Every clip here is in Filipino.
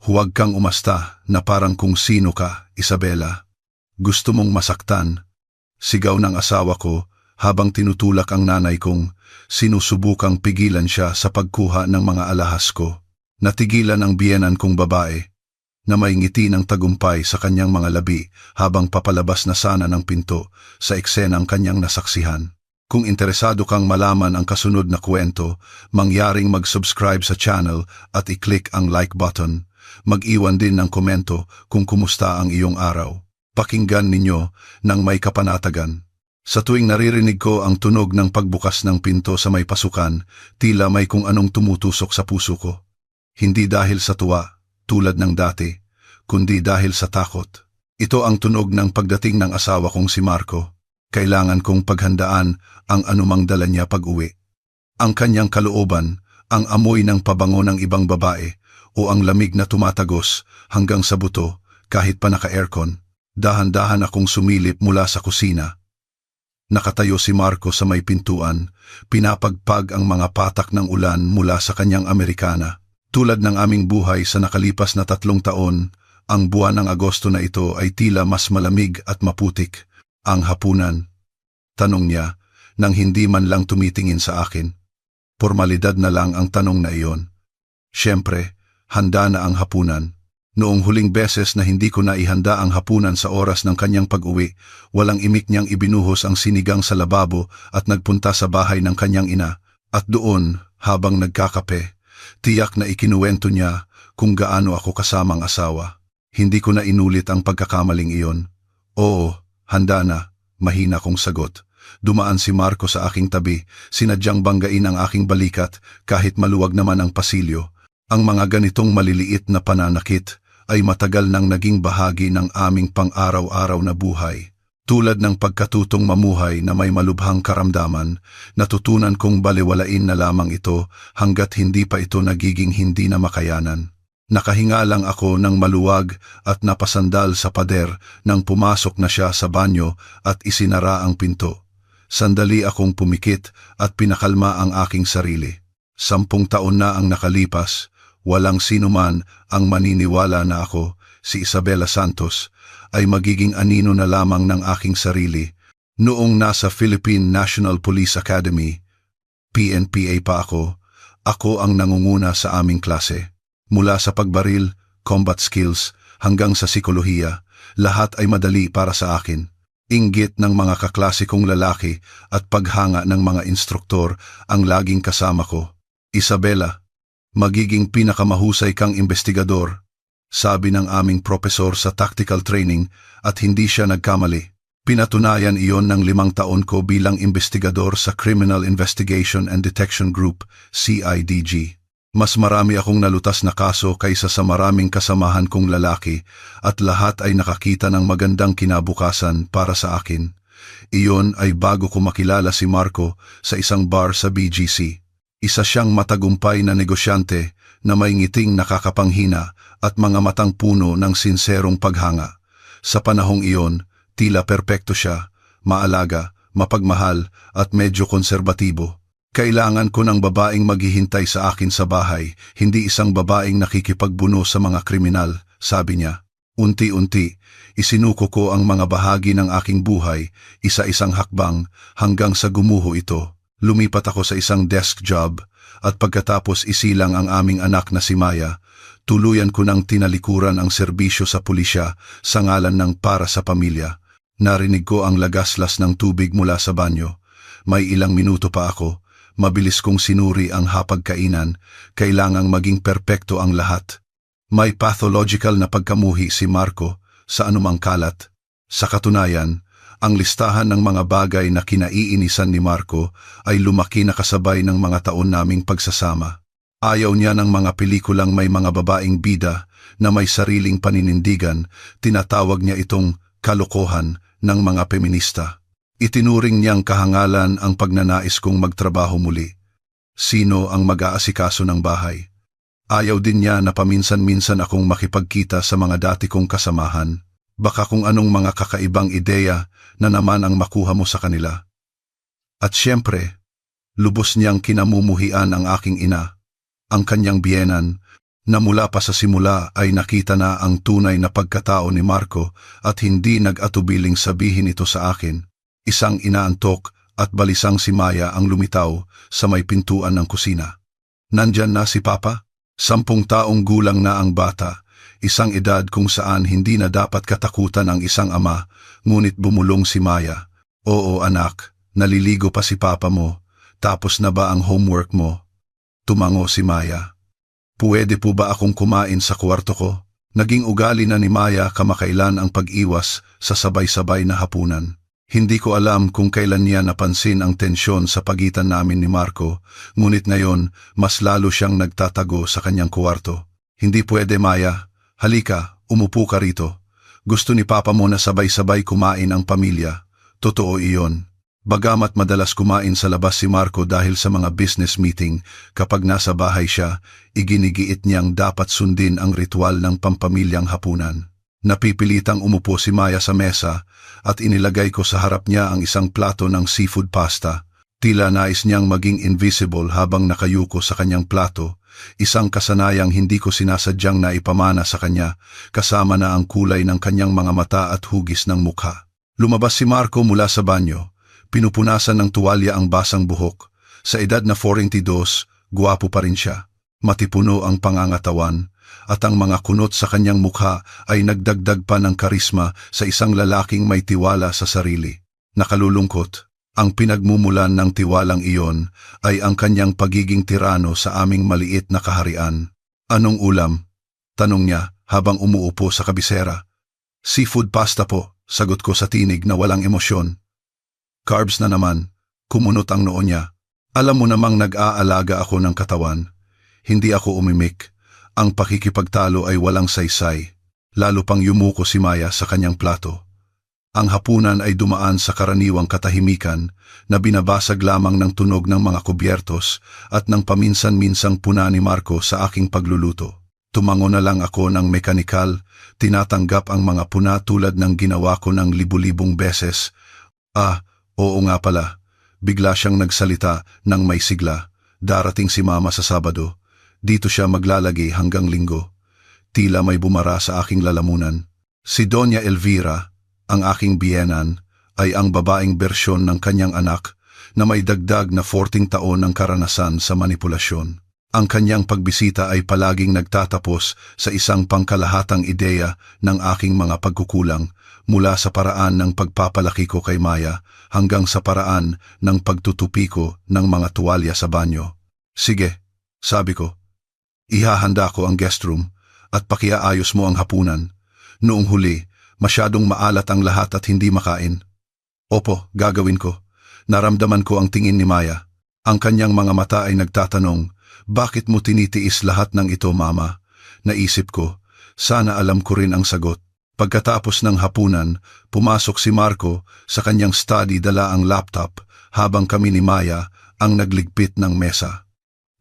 Huwag kang umasta na parang kung sino ka, Isabela. Gusto mong masaktan. Sigaw ng asawa ko habang tinutulak ang nanay kong sinusubukang pigilan siya sa pagkuha ng mga alahas ko. Natigilan ang biyenan kong babae na may ngiti ng tagumpay sa kanyang mga labi habang papalabas na sana ng pinto sa eksenang kanyang nasaksihan. Kung interesado kang malaman ang kasunod na kwento, mangyaring mag-subscribe sa channel at i-click ang like button. Mag-iwan din ng komento kung kumusta ang iyong araw. Pakinggan ninyo ng may kapanatagan. Sa tuwing naririnig ko ang tunog ng pagbukas ng pinto sa may pasukan, tila may kung anong tumutusok sa puso ko. Hindi dahil sa tuwa, tulad ng dati, kundi dahil sa takot. Ito ang tunog ng pagdating ng asawa kong si Marco. Kailangan kong paghandaan ang anumang dala niya pag-uwi. Ang kanyang kalooban, ang amoy ng pabango ng ibang babae, o ang lamig na tumatagos hanggang sa buto kahit pa naka-aircon. Dahan-dahan akong sumilip mula sa kusina. Nakatayo si Marco sa may pintuan, pinapagpag ang mga patak ng ulan mula sa kanyang Amerikana. Tulad ng aming buhay sa nakalipas na 3 taon, ang buwan ng Agosto na ito ay tila mas malamig at maputik. Ang hapunan? Tanong niya, nang hindi man lang tumitingin sa akin. Formalidad na lang ang tanong na iyon. Siyempre, handa na ang hapunan. Noong huling beses na hindi ko na ihanda ang hapunan sa oras ng kanyang pag-uwi, walang imik niyang ibinuhos ang sinigang sa lababo at nagpunta sa bahay ng kanyang ina. At doon, habang nagkakape, tiyak na ikinuwento niya kung gaano ako kasamang asawa. Hindi ko na inulit ang pagkakamaling iyon. Oo, handa na, mahina kong sagot. Dumaan si Marco sa aking tabi, sinadyang banggain ang aking balikat kahit maluwag naman ang pasilyo. Ang mga ganitong maliliit na pananakit ay matagal nang naging bahagi ng aming pang-araw-araw na buhay. Tulad ng pagkatutong mamuhay na may malubhang karamdaman, natutunan kong baliwalain na lamang ito hanggat hindi pa ito nagiging hindi na makayanan. Nakahinga lang ako ng maluwag at napasandal sa pader nang pumasok na siya sa banyo at isinara ang pinto. Sandali akong pumikit at pinakalma ang aking sarili. 10 taon na ang nakalipas. Walang sinuman ang maniniwala na ako, si Isabela Santos, ay magiging anino na lamang ng aking sarili. Noong nasa Philippine National Police Academy, PNPA pa ako ang nangunguna sa aming klase. Mula sa pagbaril, combat skills, hanggang sa psikolohiya, lahat ay madali para sa akin. Inggit ng mga kaklase kong lalaki at paghanga ng mga instruktor ang laging kasama ko. Isabela, magiging pinakamahusay kang investigador, sabi ng aming propesor sa tactical training at hindi siya nagkamali. Pinatunayan iyon ng 5 taon ko bilang investigador sa Criminal Investigation and Detection Group, CIDG. Mas marami akong nalutas na kaso kaysa sa maraming kasamahan kong lalaki at lahat ay nakakita ng magandang kinabukasan para sa akin. Iyon ay bago ko makilala si Marco sa isang bar sa BGC. Isa siyang matagumpay na negosyante na may ngiting nakakapanghina at mga matang puno ng sinserong paghanga. Sa panahong iyon, tila perpekto siya, maalaga, mapagmahal at medyo konserbatibo. Kailangan ko ng babaeng maghihintay sa akin sa bahay, hindi isang babaeng nakikipagbuno sa mga kriminal, sabi niya. Unti-unti, isinuko ko ang mga bahagi ng aking buhay, isa-isang hakbang hanggang sa gumuho ito. Lumipat ako sa isang desk job at pagkatapos isilang ang aming anak na si Maya, tuluyan ko nang tinalikuran ang serbisyo sa pulisya sa ngalan ng para sa pamilya. Narinig ko ang lagaslas ng tubig mula sa banyo. May ilang minuto pa ako. Mabilis kong sinuri ang hapagkainan. Kailangang maging perpekto ang lahat. May pathological na pagkamuhi si Marco sa anumang kalat. Sa katunayan, ang listahan ng mga bagay na kinaiinisan ni Marco ay lumaki na kasabay ng mga taon naming pagsasama. Ayaw niya ng mga pelikulang may mga babaeng bida na may sariling paninindigan, tinatawag niya itong kalokohan ng mga feminista. Itinuring niyang kahangalan ang pagnanais kong magtrabaho muli. Sino ang mag-aasikaso ng bahay? Ayaw din niya na paminsan-minsan akong makipagkita sa mga dati kong kasamahan. Baka kung anong mga kakaibang ideya na naman ang makuha mo sa kanila. At siyempre, lubos niyang kinamumuhian ang aking ina, ang kanyang biyenan, na mula pa sa simula ay nakita na ang tunay na pagkatao ni Marco at hindi nag-atubiling sabihin ito sa akin. Isang inaantok at balisang si Maya ang lumitaw sa may pintuan ng kusina. Nandyan na si Papa? 10 taong gulang na ang bata, isang edad kung saan hindi na dapat katakutan ang isang ama, ngunit bumulong si Maya. Oo anak, naliligo pa si Papa mo, tapos na ba ang homework mo? Tumango si Maya. Pwede po ba akong kumain sa kwarto ko? Naging ugali na ni Maya kamakailan ang pag-iwas sa sabay-sabay na hapunan. Hindi ko alam kung kailan niya napansin ang tensyon sa pagitan namin ni Marco, ngunit ngayon mas lalo siyang nagtatago sa kanyang kwarto. Hindi pwede Maya, halika, umupo ka rito. Gusto ni Papa mo na sabay-sabay kumain ang pamilya. Totoo iyon. Bagamat madalas kumain sa labas si Marco dahil sa mga business meeting, kapag nasa bahay siya, iginigiit niyang dapat sundin ang ritual ng pampamilyang hapunan. Napipilitang umupo si Maya sa mesa at inilagay ko sa harap niya ang isang plato ng seafood pasta. Tila nais niyang maging invisible habang nakayuko sa kanyang plato, isang kasanayang hindi ko sinasadyang naipamana sa kanya, kasama na ang kulay ng kanyang mga mata at hugis ng mukha. Lumabas si Marco mula sa banyo. Pinupunasan ng tuwalya ang basang buhok. Sa edad na 42, guwapo pa rin siya. Matipuno ang pangangatawan, at ang mga kunot sa kanyang mukha ay nagdagdag pa ng karisma sa isang lalaking may tiwala sa sarili. Nakalulungkot, ang pinagmumulan ng tiwalang iyon ay ang kanyang pagiging tirano sa aming maliit na kaharian. Anong ulam? Tanong niya habang umuupo sa kabisera. Seafood pasta po, sagot ko sa tinig na walang emosyon. Carbs na naman, kumunot ang noo niya. Alam mo namang nag-aalaga ako ng katawan. Hindi ako umimik. Ang pakikipagtalo ay walang saysay. Lalo pang yumuko si Maya sa kanyang plato. Ang hapunan ay dumaan sa karaniwang katahimikan na binabasag lamang ng tunog ng mga kubyertos at ng paminsan-minsang puna ni Marco sa aking pagluluto. Tumango na lang ako ng mekanikal, tinatanggap ang mga puna tulad ng ginawa ko ng libu-libong beses. Oo nga pala, bigla siyang nagsalita ng may sigla. Darating si Mama sa Sabado. Dito siya maglalagi hanggang Linggo. Tila may bumara sa aking lalamunan. Si Doña Elvira, ang aking biyenan, ay ang babaeng bersyon ng kanyang anak na may dagdag na 14 taon ng karanasan sa manipulasyon. Ang kanyang pagbisita ay palaging nagtatapos sa isang pangkalahatang ideya ng aking mga pagkukulang, mula sa paraan ng pagpapalaki ko kay Maya hanggang sa paraan ng pagtutupi ko ng mga tuwalya sa banyo. Sige, sabi ko. Ihahanda ko ang guest room at pakiaayos mo ang hapunan. Noong huli, masyadong maalat ang lahat at hindi makain. Opo, gagawin ko. Naramdaman ko ang tingin ni Maya. Ang kanyang mga mata ay nagtatanong, bakit mo tinitiis lahat ng ito, Mama? Naisip ko, sana alam ko rin ang sagot. Pagkatapos ng hapunan, pumasok si Marco sa kanyang study, dala ang laptop habang kami ni Maya ang nagligpit ng mesa.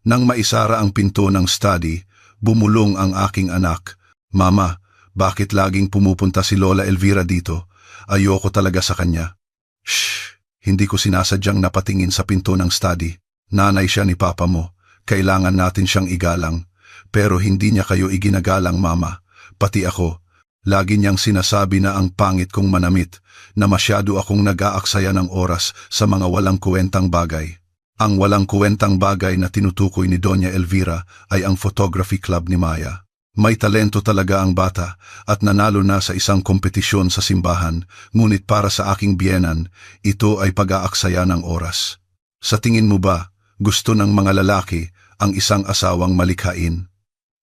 Nang maisara ang pinto ng study, bumulong ang aking anak. Mama, bakit laging pumupunta si Lola Elvira dito? Ayoko talaga sa kanya. Shh! Hindi ko sinasadyang napatingin sa pinto ng study. Nanay siya ni Papa mo. Kailangan natin siyang igalang. Pero hindi niya kayo iginagalang, Mama. Pati ako. Lagi niyang sinasabi na ang pangit kong manamit, na masyado akong nag-aaksaya ng oras sa mga walang kuwentang bagay. Ang walang kuwentang bagay na tinutukoy ni Doña Elvira ay ang photography club ni Maya. May talento talaga ang bata at nanalo na sa isang kompetisyon sa simbahan, ngunit para sa aking biyenan, ito ay pag-aaksaya ng oras. Sa tingin mo ba, gusto ng mga lalaki ang isang asawang malikhain?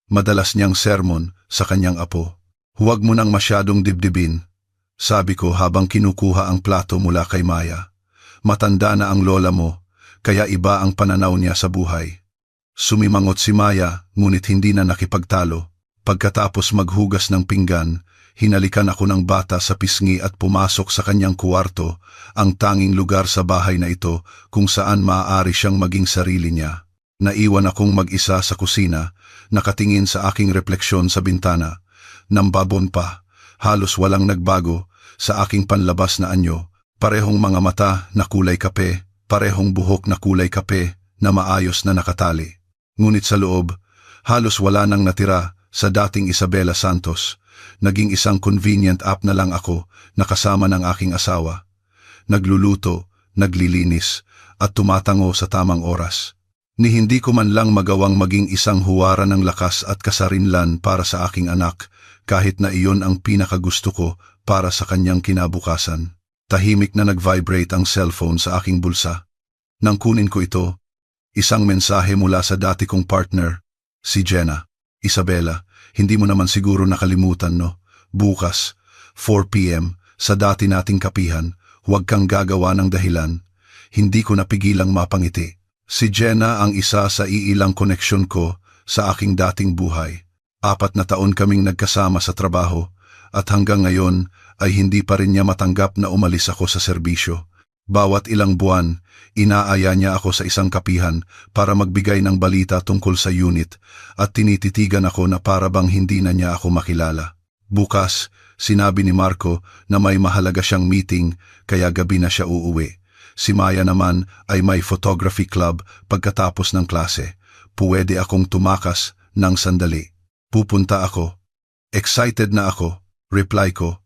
Madalas niyang sermon sa kanyang apo. Huwag mo nang masyadong dibdibin, sabi ko habang kinukuha ang plato mula kay Maya. Matanda na ang lola mo, kaya iba ang pananaw niya sa buhay. Sumimangot si Maya, ngunit hindi na nakipagtalo. Pagkatapos maghugas ng pinggan, hinalikan ako ng bata sa pisngi at pumasok sa kanyang kuwarto, ang tanging lugar sa bahay na ito kung saan maaari siyang maging sarili niya. Naiwan akong mag-isa sa kusina, nakatingin sa aking refleksyon sa bintana. Nambabon pa, halos walang nagbago sa aking panlabas na anyo, parehong mga mata na kulay kape, parehong buhok na kulay kape na maayos na nakatali. Ngunit sa loob, Halos wala nang natira sa dating Isabela Santos. Naging isang convenient app na lang ako na kasama ng aking asawa. Nagluluto, naglilinis, at tumatango sa tamang oras. Ni hindi ko man lang magawang maging isang huwara ng lakas at kasarinlan para sa aking anak, kahit na iyon ang pinakagusto ko para sa kanyang kinabukasan. Tahimik na nag-vibrate ang cellphone sa aking bulsa. Nang kunin ko ito, isang mensahe mula sa dati kong partner, si Jenna. Isabela, hindi mo naman siguro nakalimutan, no? Bukas, 4 p.m, sa dati nating kapihan, huwag kang gagawa ng dahilan. Hindi ko napigilang mapangiti. Si Jenna ang isa sa iilang koneksyon ko sa aking dating buhay. 4 na taon kaming nagkasama sa trabaho at hanggang ngayon ay hindi pa rin niya matanggap na umalis ako sa serbisyo. Bawat ilang buwan, inaaya niya ako sa isang kapihan para magbigay ng balita tungkol sa unit at tinititigan ako na para bang hindi na niya ako makilala. Bukas, sinabi ni Marco na may mahalaga siyang meeting kaya gabi na siya uuwi. Si Maya naman ay may photography club pagkatapos ng klase. Puwede akong tumakas ng sandali. Pupunta ako. Excited na ako, reply ko.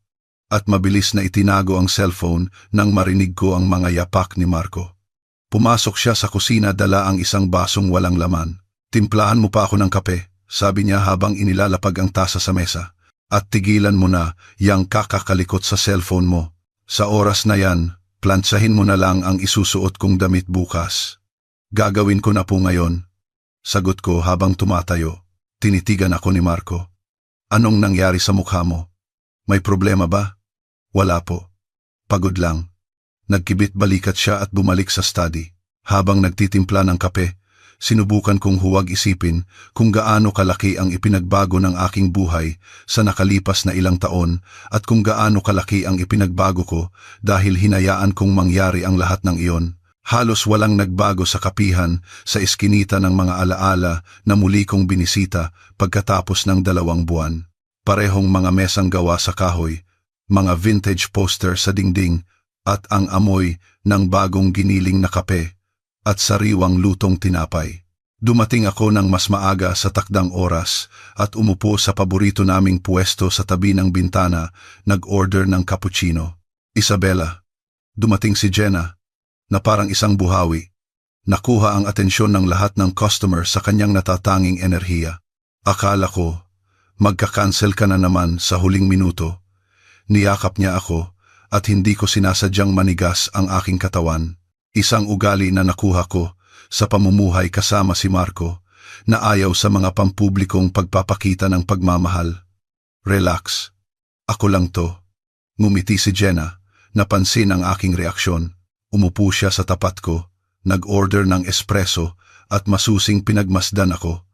At mabilis na itinago ang cellphone nang marinig ko ang mga yapak ni Marco. Pumasok siya sa kusina, dala ang isang basong walang laman. Timplahan mo pa ako ng kape, sabi niya habang inilalapag ang tasa sa mesa. At tigilan mo na yang kakakalikot sa cellphone mo. Sa oras na yan, plantsahin mo na lang ang isusuot kong damit bukas. Gagawin ko na po ngayon. Sagot ko habang tumatayo. Tinitigan ako ni Marco. Anong nangyari sa mukha mo? May problema ba? Wala po. Pagod lang. Nagkibit balikat siya at bumalik sa study. Habang nagtitimpla ng kape, sinubukan kong huwag isipin kung gaano kalaki ang ipinagbago ng aking buhay sa nakalipas na ilang taon at kung gaano kalaki ang ipinagbago ko dahil hinayaan kong mangyari ang lahat ng iyon. Halos walang nagbago sa kapihan sa iskinita ng mga alaala na muli kong binisita pagkatapos ng 2 buwan. Parehong mga mesang gawa sa kahoy, mga vintage poster sa dingding at ang amoy ng bagong giniling na kape at sariwang lutong tinapay. Dumating ako ng mas maaga sa takdang oras at umupo sa paborito naming puwesto sa tabi ng bintana, nag-order ng cappuccino. Isabela, dumating si Jenna, na parang isang buhawi. Nakuha ang atensyon ng lahat ng customer sa kanyang natatanging enerhiya. Akala ko, magka-cancel ka na naman sa huling minuto. Niyakap niya ako at hindi ko sinasadyang manigas ang aking katawan. Isang ugali na nakuha ko sa pamumuhay kasama si Marco na ayaw sa mga pampublikong pagpapakita ng pagmamahal. Relax. Ako lang to. Ngumiti si Jenna, napansin ang aking reaksyon. Umupo siya sa tapat ko, nag-order ng espresso at masusing pinagmasdan ako.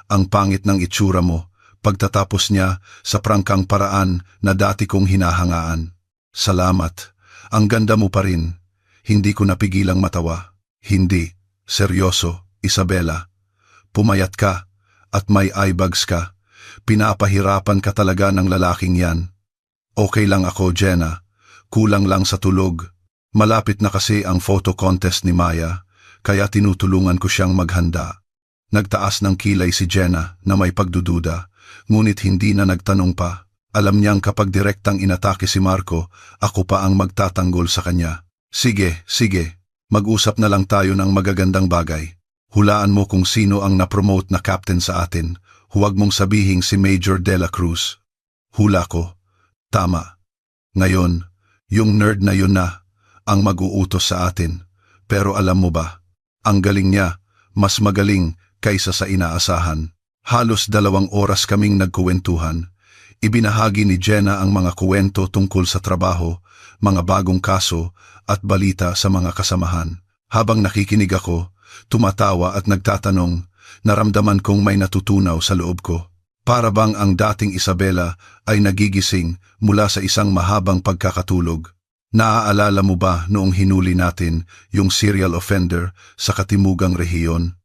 Ang pangit ng itsura mo, pagtatapos niya sa prangkang paraan na dati kong hinahangaan. Salamat. Ang ganda mo pa rin. Hindi ko napigilang matawa. Hindi. Seryoso, Isabela. Pumayat ka at may eyebags ka. Pinapahirapan ka talaga ng lalaking yan. Okay lang ako, Jenna. Kulang lang sa tulog. Malapit na kasi ang photo contest ni Maya, kaya tinutulungan ko siyang maghanda. Nagtaas ng kilay si Jenna na may pagdududa, ngunit hindi na nagtanong pa. Alam niyang kapag direktang inatake si Marco, ako pa ang magtatanggol sa kanya. Sige, mag-usap na lang tayo ng magagandang bagay. Hulaan mo kung sino ang napromote na captain sa atin. Huwag mong sabihing si Major De La Cruz. Hula ko. Tama. Ngayon, yung nerd na yun na ang mag-uutos sa atin. Pero alam mo ba, ang galing niya, mas magaling kaysa sa inaasahan. Halos 2 oras kaming nagkuwentuhan. Ibinahagi ni Jenna ang mga kuwento tungkol sa trabaho, mga bagong kaso at balita sa mga kasamahan. Habang nakikinig ako, tumatawa at nagtatanong, naramdaman kong may natutunaw sa loob ko. Para bang ang dating Isabela ay nagigising mula sa isang mahabang pagkakatulog. Naaalala mo ba noong hinuli natin yung serial offender sa Katimugang Rehiyon?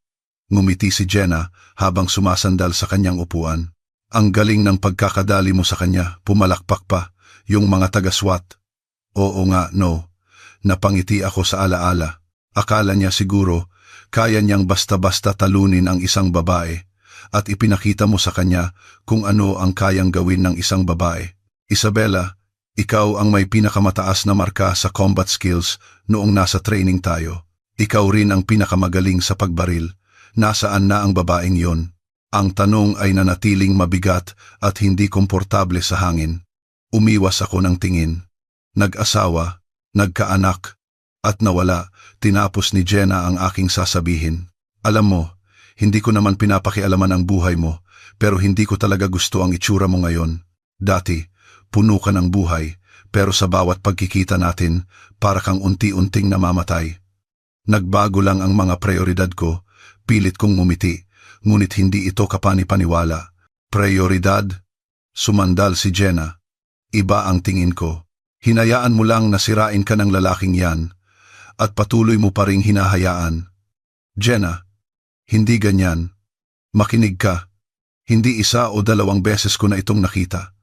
Ngumiti si Jenna habang sumasandal sa kanyang upuan. Ang galing ng pagkakadali mo sa kanya, pumalakpak pa, yung mga taga-SWAT. Oo nga, no. Napangiti ako sa alaala. Akala niya siguro, kaya niyang basta-basta talunin ang isang babae. at ipinakita mo sa kanya kung ano ang kayang gawin ng isang babae. Isabela, ikaw ang may pinakamataas na marka sa combat skills noong nasa training tayo. Ikaw rin ang pinakamagaling sa pagbaril. Nasaan na ang babaeng yon? Ang tanong ay nanatiling mabigat at hindi komportable sa hangin. Umiwas ako ng tingin. Nag-asawa, nagkaanak, at nawala. Tinapos ni Jenna ang aking sasabihin. Alam mo, hindi ko naman pinapakialaman ang buhay mo, pero hindi ko talaga gusto ang itsura mo ngayon. Dati, puno ka ng buhay, pero sa bawat pagkikita natin, para kang unti-unting namamatay. Nagbago lang ang mga prioridad ko, pilit kong ngumiti, ngunit hindi ito kapani-paniwala. Prioridad? Sumandal si Jenna. Iba ang tingin ko. Hinayaan mo lang na sirain ka ng lalaking yan, at patuloy mo pa ring hinahayaan. Jenna, hindi ganyan. Makinig ka. Hindi isa o dalawang beses ko na itong nakita.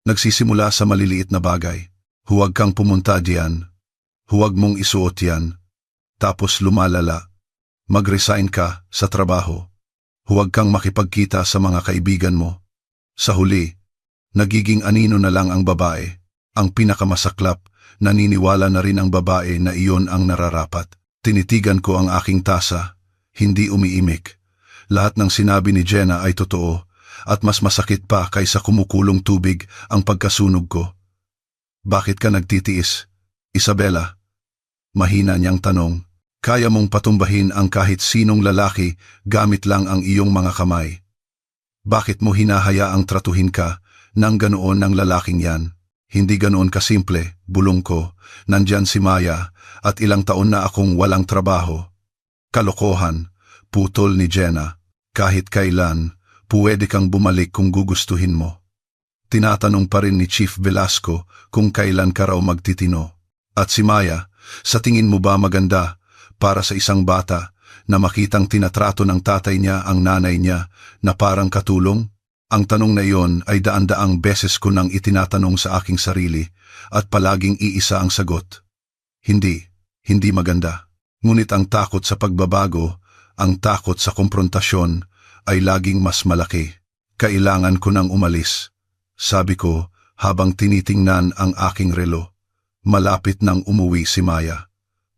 Nagsisimula sa maliliit na bagay. Huwag kang pumunta diyan. Huwag mong isuot yan. Tapos lumalala. Mag-resign ka sa trabaho. Huwag kang makipagkita sa mga kaibigan mo. Sa huli, nagiging anino na lang ang babae. Ang pinakamasaklap, naniniwala na rin ang babae na iyon ang nararapat. Tinitigan ko ang aking tasa, hindi umiimik. Lahat ng sinabi ni Jenna ay totoo, at mas masakit pa kaysa kumukulong tubig ang pagkasunog ko. Bakit ka nagtitiis, Isabela? Mahina niyang tanong. Kaya mong patumbahin ang kahit sinong lalaki gamit lang ang iyong mga kamay. Bakit mo hinahayaang tratuhin ka ng ganoon ng lalaking yan? Hindi ganoon kasimple, bulong ko. Nandyan si Maya at ilang taon na akong walang trabaho. Kalokohan, putol ni Jenna. Kahit kailan, puwede kang bumalik kung gugustuhin mo. Tinatanong pa rin ni Chief Velasco kung kailan ka raw magtitino. At si Maya, sa tingin mo ba maganda para sa isang bata na makitang tinatrato ng tatay niya ang nanay niya na parang katulong? Ang tanong na iyon ay daan-daang beses ko nang itinatanong sa aking sarili at palaging iisa ang sagot. Hindi maganda. Ngunit ang takot sa pagbabago, ang takot sa komprontasyon ay laging mas malaki. Kailangan ko nang umalis. Sabi ko habang tinitingnan ang aking relo. Malapit nang umuwi si Maya.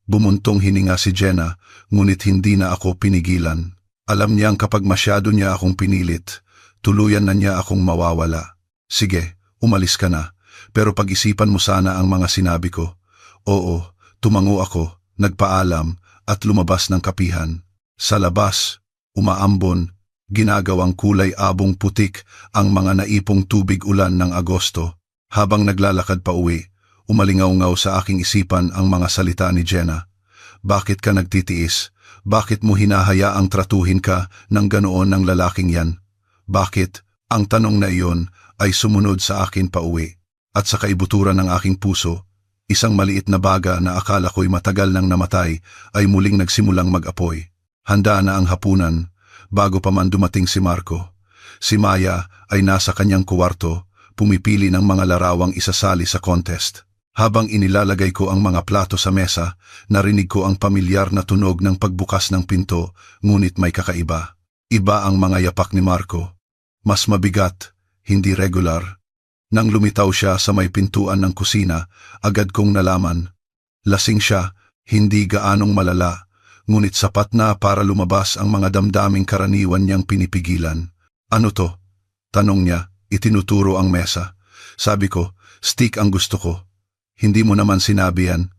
Bumuntong hininga si Jenna, ngunit hindi na ako pinigilan. Alam niyang kapag masyado niya akong pinilit, tuluyan na niya akong mawawala. Sige, umalis ka na, pero pag-isipan mo sana ang mga sinabi ko. Oo, tumango ako, nagpaalam, at lumabas ng kapihan. Sa labas, umaambon, ginagawang kulay abong putik ang mga naipong tubig ulan ng Agosto. Habang naglalakad pa uwi, umalingaw-ngaw sa aking isipan ang mga salita ni Jenna. Bakit ka nagtitiis? Bakit mo hinahayaang tratuhin ka ng ganoon ng lalaking yan? Bakit? Ang tanong na iyon ay sumunod sa akin pa uwi. At sa kaibuturan ng aking puso, isang maliit na baga na akala ko'y matagal nang namatay ay muling nagsimulang mag-apoy. Handa na ang hapunan, bago pa man dumating si Marco. Si Maya ay nasa kanyang kuwarto, pumipili ng mga larawang isasali sa contest. Habang inilalagay ko ang mga plato sa mesa, narinig ko ang pamilyar na tunog ng pagbukas ng pinto, ngunit may kakaiba. Iba ang mga yapak ni Marco. Mas mabigat, hindi regular. Nang lumitaw siya sa may pintuan ng kusina, agad kong nalaman. Lasing siya, hindi gaanong malala, ngunit sapat na para lumabas ang mga damdaming karaniwan niyang pinipigilan. Ano to? Tanong niya, itinuturo ang mesa. Sabi ko, steak ang gusto ko. Hindi mo naman sinabi yan.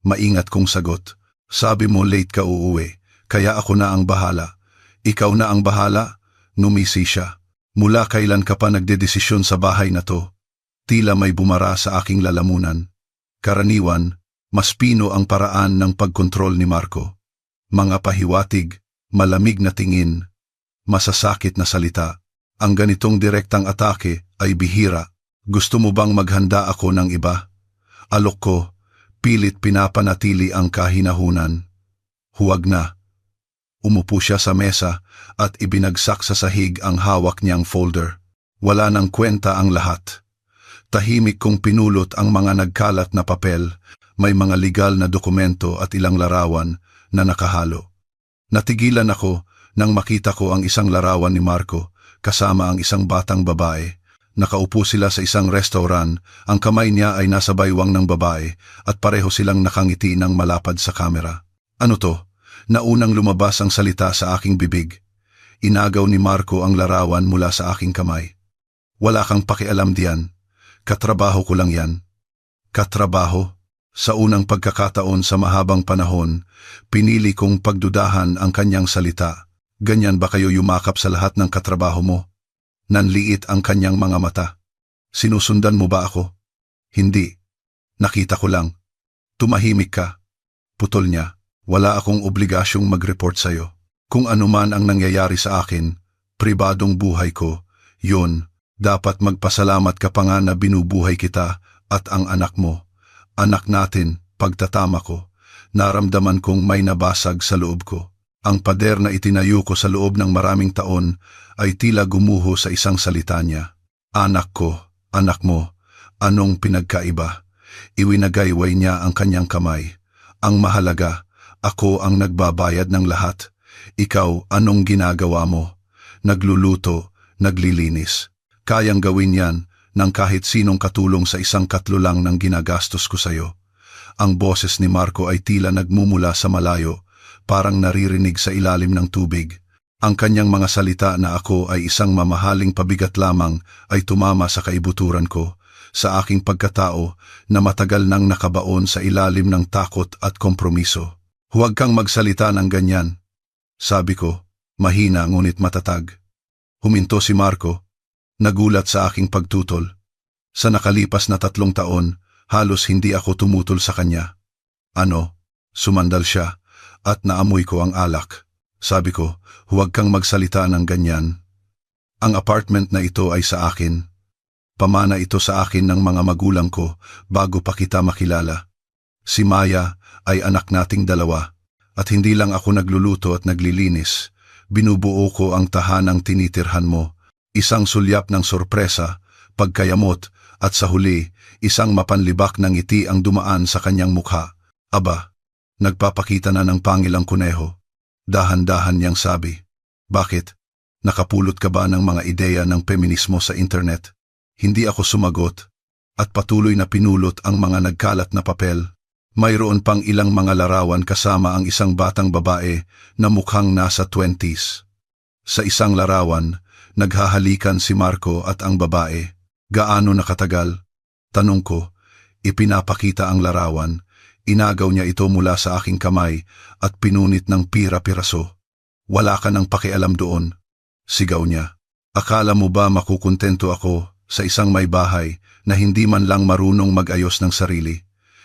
Maingat kong sagot. Sabi mo late ka uuwi, kaya ako na ang bahala. Ikaw na ang bahala? Numisi siya. Mula kailan ka pa nagdedesisyon sa bahay na to? Tila may bumara sa aking lalamunan. Karaniwan, mas pino ang paraan ng pagkontrol ni Marco. Mga pahiwatig, malamig na tingin, masasakit na salita. Ang ganitong direktang atake ay bihira. Gusto mo bang maghanda ako ng iba? Alok ko, pilit pinapanatili ang kahinahunan. Huwag na. Umupo siya sa mesa at ibinagsak sa sahig ang hawak niyang folder. Wala nang kwenta ang lahat. Tahimik kong pinulot ang mga nagkalat na papel, may mga legal na dokumento at ilang larawan na nakahalo. Natigilan ako nang makita ko ang isang larawan ni Marco kasama ang isang batang babae. Nakaupo sila sa isang restaurant, ang kamay niya ay nasa baywang ng babae at pareho silang nakangiti ng malapad sa kamera. Ano to? Naunang lumabas ang salita sa aking bibig. Inagaw ni Marco ang larawan mula sa aking kamay. Wala kang pakialam diyan. Katrabaho ko lang yan. Katrabaho? Sa unang pagkakataon sa mahabang panahon, pinili kong pagdudahan ang kanyang salita. Ganyan ba kayo yumakap sa lahat ng katrabaho mo? Nanliit ang kanyang mga mata. Sinusundan mo ba ako? Hindi. Nakita ko lang. Tumahimik ka. Putol niya. Wala akong obligasyong mag-report sa'yo. Kung anuman ang nangyayari sa akin, pribadong buhay ko, yun, dapat magpasalamat ka pa nga na binubuhay kita at ang anak mo. Anak natin, pagtatama ko, naramdaman kong may nabasag sa loob ko. Ang pader na itinayo ko sa loob ng maraming taon ay tila gumuho sa isang salita niya. Anak ko, anak mo, anong pinagkaiba? Iwinagayway niya ang kanyang kamay. Ang mahalaga, ako ang nagbabayad ng lahat. Ikaw, anong ginagawa mo? Nagluluto, naglilinis. Kayang gawin yan ng kahit sinong katulong sa isang katlo lang ng ginagastos ko sa'yo. Ang boses ni Marco ay tila nagmumula sa malayo, parang naririnig sa ilalim ng tubig. Ang kanyang mga salita na ako ay isang mamahaling pabigat lamang ay tumama sa kaibuturan ko, sa aking pagkatao na matagal nang nakabaon sa ilalim ng takot at kompromiso. Huwag kang magsalita ng ganyan, sabi ko, mahina ngunit matatag. Huminto si Marco, nagulat sa aking pagtutol. Sa nakalipas na 3 taon, halos hindi ako tumutol sa kanya. Ano? Sumandal siya, at naamoy ko ang alak. Sabi ko, huwag kang magsalita ng ganyan. Ang apartment na ito ay sa akin. Pamana ito sa akin ng mga magulang ko bago pa kita makilala. Si Maya ay anak nating dalawa, at hindi lang ako nagluluto at naglilinis. Binubuo ko ang tahanang tinitirhan mo. Isang sulyap ng sorpresa, pagkayamot, at sa huli, isang mapanlibak ng ngiti ang dumaan sa kanyang mukha. Aba, nagpapakita na ng pangil ang kuneho. Dahan-dahan niyang sabi. Bakit? Nakapulot ka ba ng mga ideya ng feminismo sa internet? Hindi ako sumagot, at patuloy na pinulot ang mga nagkalat na papel. Mayroon pang ilang mga larawan kasama ang isang batang babae na mukhang nasa 20s. Sa isang larawan, naghahalikan si Marco at ang babae. Gaano nakatagal? Tanong ko. Ipinapakita ang larawan. Inagaw niya ito mula sa aking kamay at pinunit ng pira-piraso. Wala ka ng pakialam doon, sigaw niya. Akala mo ba makukuntento ako sa isang may bahay na hindi man lang marunong mag-ayos ng sarili?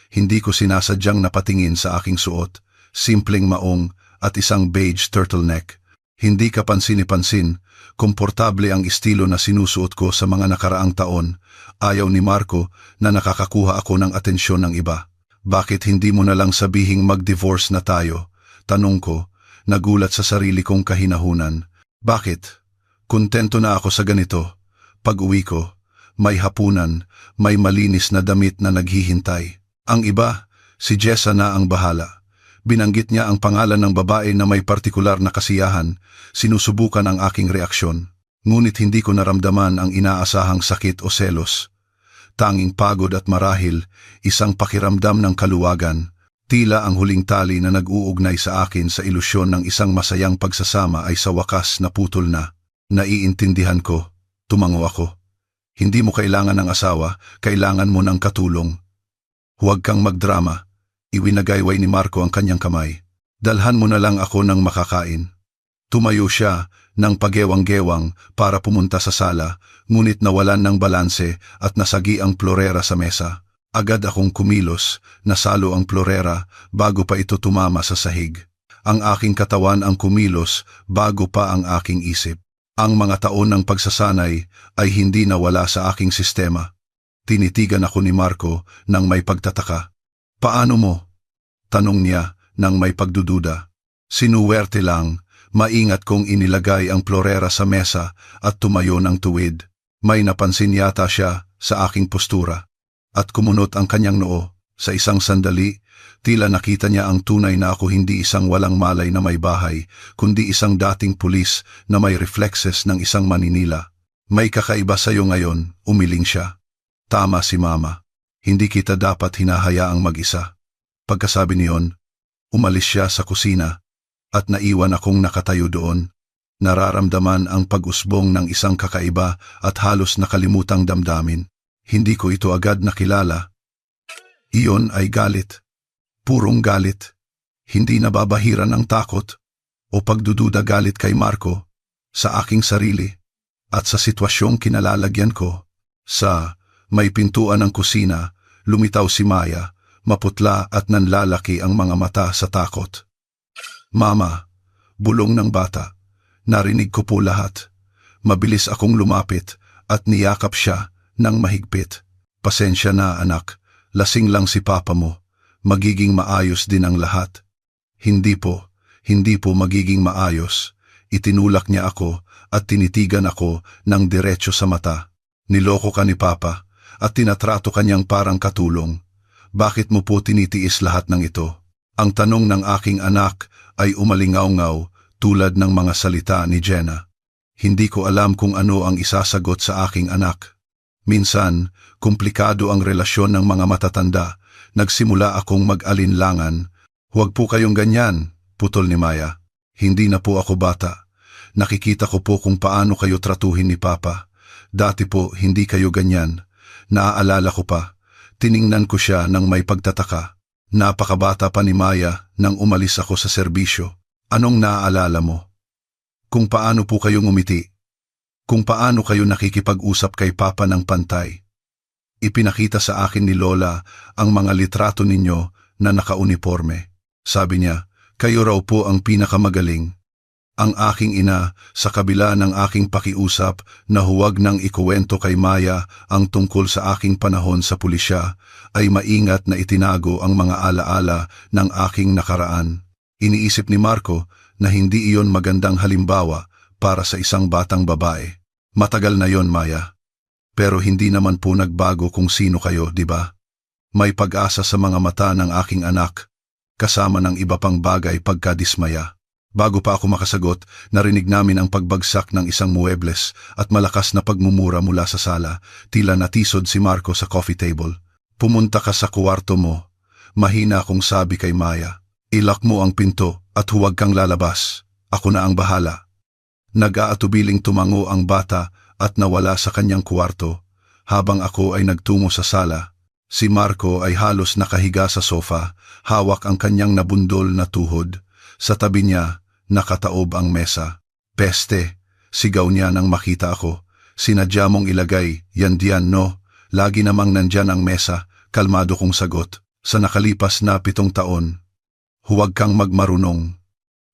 Hindi ko sinasadyang napatingin sa aking suot, simpleng maong at isang beige turtleneck. Hindi ka pansin-pansin, komportable ang estilo na sinusuot ko sa mga nakaraang taon. Ayaw ni Marco na nakakakuha ako ng atensyon ng iba. Bakit hindi mo na lang sabihing mag-divorce na tayo? Tanong ko, nagulat sa sarili kong kahinahunan. Bakit? Kontento na ako sa ganito. Pag-uwi ko, may hapunan, may malinis na damit na naghihintay. Ang iba, si Jessa na ang bahala. Binanggit niya ang pangalan ng babae na may partikular na kasiyahan. Sinusubukan ang aking reaksyon. Ngunit hindi ko naramdaman ang inaasahang sakit o selos. Tanging pagod at marahil, isang pakiramdam ng kaluwagan. Tila ang huling tali na nag-uugnay sa akin sa ilusyon ng isang masayang pagsasama ay sa wakas naputol na. Naiintindihan ko. Tumango ako. Hindi mo kailangan ng asawa, kailangan mo ng katulong. Huwag kang magdrama. Iwinagayway ni Marco ang kanyang kamay. Dalhan mo na lang ako ng makakain. Tumayo siya ng pagewang-gewang para pumunta sa sala, ngunit nawalan ng balanse at nasagi ang plorera sa mesa. Agad akong kumilos, nasalo ang plorera bago pa ito tumama sa sahig. Ang aking katawan ang kumilos bago pa ang aking isip. Ang mga taon ng pagsasanay ay hindi nawala sa aking sistema. Tinitigan ako ni Marco nang may pagtataka. Paano mo? Tanong niya nang may pagdududa. Sinuwerte lang, maingat kong inilagay ang plorera sa mesa at tumayo ng tuwid. May napansin yata siya sa aking postura at kumunot ang kanyang noo. Sa isang sandali, Tila nakita niya ang tunay na ako hindi isang walang malay na may bahay, kundi isang dating pulis na may reflexes ng isang maninila. May kakaiba sa'yo ngayon, umiling siya. Tama si Mama. Hindi kita dapat hinahayaang mag-isa. Pagkasabi niyon, umalis siya sa kusina at naiwan akong nakatayo doon. Nararamdaman ang pag-usbong ng isang kakaiba at halos nakalimutang damdamin. Hindi ko ito agad nakilala. Iyon ay galit. Purong galit. Hindi nababahiran ng takot o pagdududa galit kay Marco sa aking sarili at sa sitwasyong kinalalagyan ko. Sa may pintuan ng kusina, lumitaw si Maya, maputla at nanlalaki ang mga mata sa takot. Mama, bulong ng bata. Narinig ko po lahat. Mabilis akong lumapit at niyakap siya ng mahigpit. Pasensya na anak, lasing lang si papa mo. Magiging maayos din ang lahat. Hindi po magiging maayos. Itinulak niya ako at tinitigan ako ng diretso sa mata. Niloko ka ni Papa at tinatrato kanyang parang katulong. Bakit mo po tinitiis lahat ng ito? Ang tanong ng aking anak ay umalingaw-ngaw tulad ng mga salita ni Jenna. Hindi ko alam kung ano ang isasagot sa aking anak. Minsan, komplikado ang relasyon ng mga matatanda. Nagsimula akong mag-alinlangan. Huwag po kayong ganyan, putol ni Maya. Hindi na po ako bata. Nakikita ko po kung paano kayo tratuhin ni Papa. Dati po hindi kayo ganyan. Naaalala ko pa. Tiningnan ko siya ng may pagtataka. Napakabata pa ni Maya nang umalis ako sa serbisyo. Anong naaalala mo? Kung paano po kayo ngumiti. Kung paano kayo nakikipag-usap kay Papa ng pantay. Ipinakita sa akin ni Lola ang mga litrato ninyo na nakauniforme. Sabi niya, kayo raw po ang pinakamagaling. Ang aking ina, sa kabila ng aking pakiusap na huwag nang ikuwento kay Maya ang tungkol sa aking panahon sa pulisya, ay maingat na itinago ang mga alaala ng aking nakaraan. Iniisip ni Marco na hindi iyon magandang halimbawa para sa isang batang babae. Matagal na yon, Maya. Pero hindi naman po nagbago kung sino kayo, di ba? May pag-asa sa mga mata ng aking anak, kasama ng iba pang bagay pagkadismaya. Bago pa ako makasagot, narinig namin ang pagbagsak ng isang muebles at malakas na pagmumura mula sa sala. Tila natisod si Marco sa coffee table. Pumunta ka sa kwarto mo. Mahina akong sabi kay Maya. Ilak mo ang pinto at huwag kang lalabas. Ako na ang bahala. Nag-aatubiling tumango ang bata at nawala sa kanyang kwarto. Habang ako ay nagtungo sa sala, si Marco ay halos nakahiga sa sofa, hawak ang kanyang nabundol na tuhod. Sa tabi niya, nakataob ang mesa. Peste, sigaw niya nang makita ako. Sinadya mong ilagay, yan diyan no? Lagi namang nandyan ang mesa, kalmado kong sagot. Sa nakalipas na 7 taon, huwag kang magmarunong.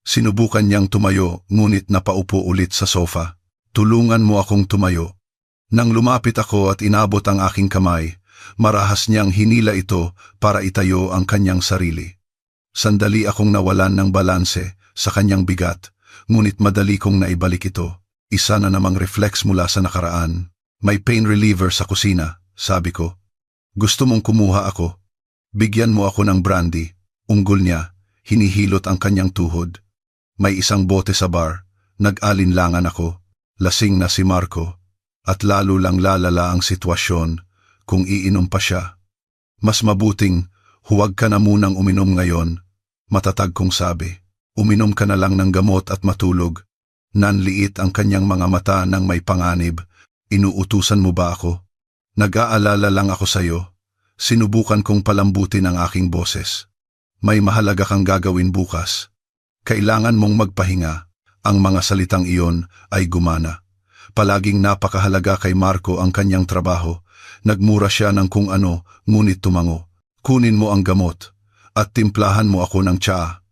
Sinubukan niyang tumayo, ngunit napaupo ulit sa sofa. Tulungan mo akong tumayo. Nang lumapit ako at inabot ang aking kamay, marahas niyang hinila ito para itayo ang kanyang sarili. Sandali akong nawalan ng balanse sa kanyang bigat, ngunit madali kong naibalik ito. Isa na namang reflex mula sa nakaraan. May pain reliever sa kusina, sabi ko. Gusto mong kumuha ako? Bigyan mo ako ng brandy. Unggol niya, hinihilot ang kanyang tuhod. May isang bote sa bar, nag-alinlangan ako. Lasing na si Marco, at lalo lang lalala ang sitwasyon kung iinom pa siya. Mas mabuting, huwag ka na munang uminom ngayon. Matatag kong sabi, uminom ka na lang ng gamot at matulog. Nanliit ang kanyang mga mata ng may panganib. Inuutusan mo ba ako? Nag-aalala lang ako sa'yo. Sinubukan kong palambutin ang aking boses. May mahalaga kang gagawin bukas. Kailangan mong magpahinga. Ang mga salitang iyon ay gumana. Palaging napakahalaga kay Marco ang kanyang trabaho. Nagmura siya ng kung ano, ngunit tumango. Kunin mo ang gamot at timplahan mo ako ng tsaa.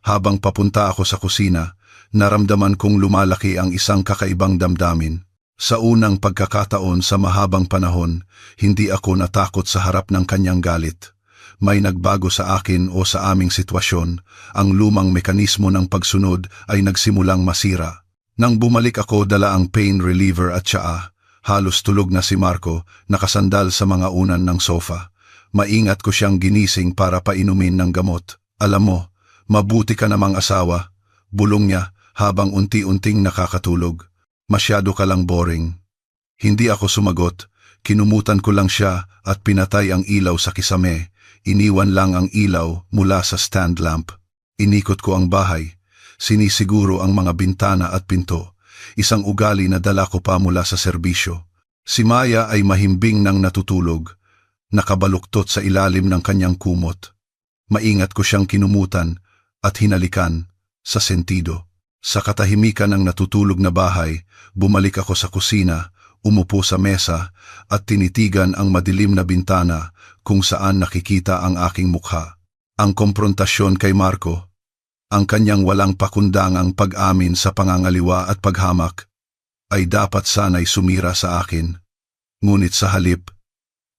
Habang papunta ako sa kusina, naramdaman kong lumalaki ang isang kakaibang damdamin. Sa unang pagkakataon sa mahabang panahon, hindi ako natakot sa harap ng kanyang galit. May nagbago sa akin o sa aming sitwasyon, ang lumang mekanismo ng pagsunod ay nagsimulang masira. Nang bumalik ako dala ang pain reliever at tsaa, halos tulog na si Marco, nakasandal sa mga unan ng sofa. Maingat ko siyang ginising para painumin ng gamot. Alam mo, mabuti ka namang asawa, bulong niya habang unti-unting nakakatulog. Masyado ka lang boring. Hindi ako sumagot, kinumutan ko lang siya at pinatay ang ilaw sa kisame. Iniwan lang ang ilaw mula sa stand lamp. Inikot ko ang bahay, sinisiguro ang mga bintana at pinto. Isang ugali na dala ko pa mula sa serbisyo. Si Maya ay mahimbing nang natutulog, nakabaluktot sa ilalim ng kanyang kumot. Maingat ko siyang kinumutan at hinalikan sa sentido. Sa katahimikan ng natutulog na bahay, bumalik ako sa kusina, umupo sa mesa at tinitigan ang madilim na bintana kung saan nakikita ang aking mukha. Ang komprontasyon kay Marco, ang kanyang walang pakundangang pag-amin sa pangangaliwa at paghamak, ay dapat sana'y sumira sa akin. Ngunit sa halip,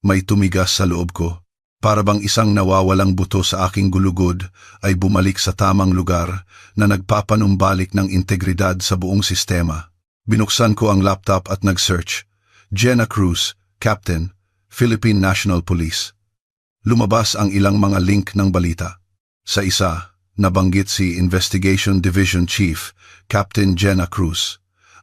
may tumigas sa loob ko. Para bang isang nawawalang buto sa aking gulugod ay bumalik sa tamang lugar na nagpapanumbalik ng integridad sa buong sistema. Binuksan ko ang laptop at nag-search. Jenna Cruz, Captain, Philippine National Police. Lumabas ang ilang mga link ng balita. Sa isa, nabanggit si Investigation Division Chief, Captain Jenna Cruz.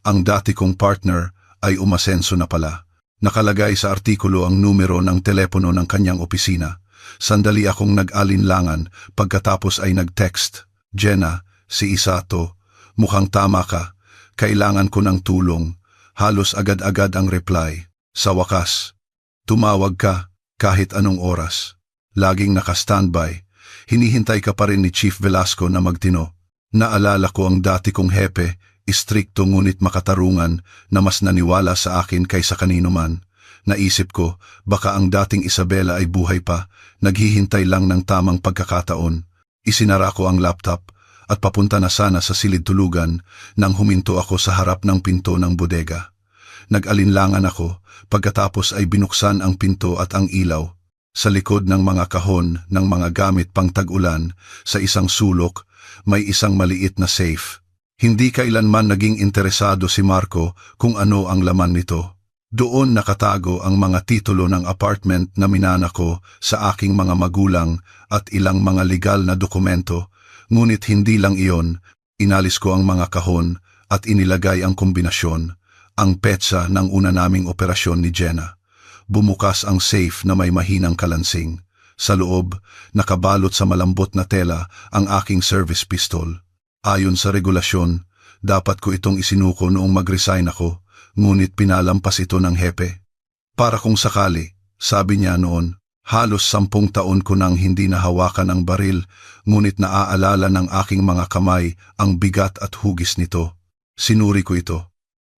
Ang dati kong partner ay umasenso na pala. Nakalagay sa artikulo ang numero ng telepono ng kanyang opisina. Sandali akong nag-alinlangan pagkatapos ay nag-text. Jenna, si Isato, mukhang tama ka. Kailangan ko ng tulong. Halos agad-agad ang reply. Sa wakas, tumawag ka kahit anong oras. Laging naka-standby. Hinihintay ka pa rin ni Chief Velasco na magtino. Naalala ko ang dati kong hepe, istrikto ngunit makatarungan na mas naniwala sa akin kaysa kanino man. Naisip ko, baka ang dating Isabela ay buhay pa, naghihintay lang ng tamang pagkakataon. Isinara ko ang laptop at papunta na sana sa silid tulugan nang huminto ako sa harap ng pinto ng bodega. Nag-alinlangan ako, pagkatapos ay binuksan ang pinto at ang ilaw. Sa likod ng mga kahon ng mga gamit pang tag-ulan, sa isang sulok, may isang maliit na safe. Hindi kailanman naging interesado si Marco kung ano ang laman nito. Doon nakatago ang mga titulo ng apartment na minana ko sa aking mga magulang at ilang mga legal na dokumento, ngunit hindi lang iyon, inalis ko ang mga kahon at inilagay ang kombinasyon, ang petsa ng una naming operasyon ni Jenna. Bumukas ang safe na may mahinang kalansing. Sa loob, nakabalot sa malambot na tela ang aking service pistol. Ayon sa regulasyon, dapat ko itong isinuko noong mag-resign ako, ngunit pinalampas ito ng hepe. Para kung sakali, sabi niya noon, halos 10 taon ko nang hindi nahawakan ang baril, ngunit naaalala ng aking mga kamay ang bigat at hugis nito. Sinuri ko ito.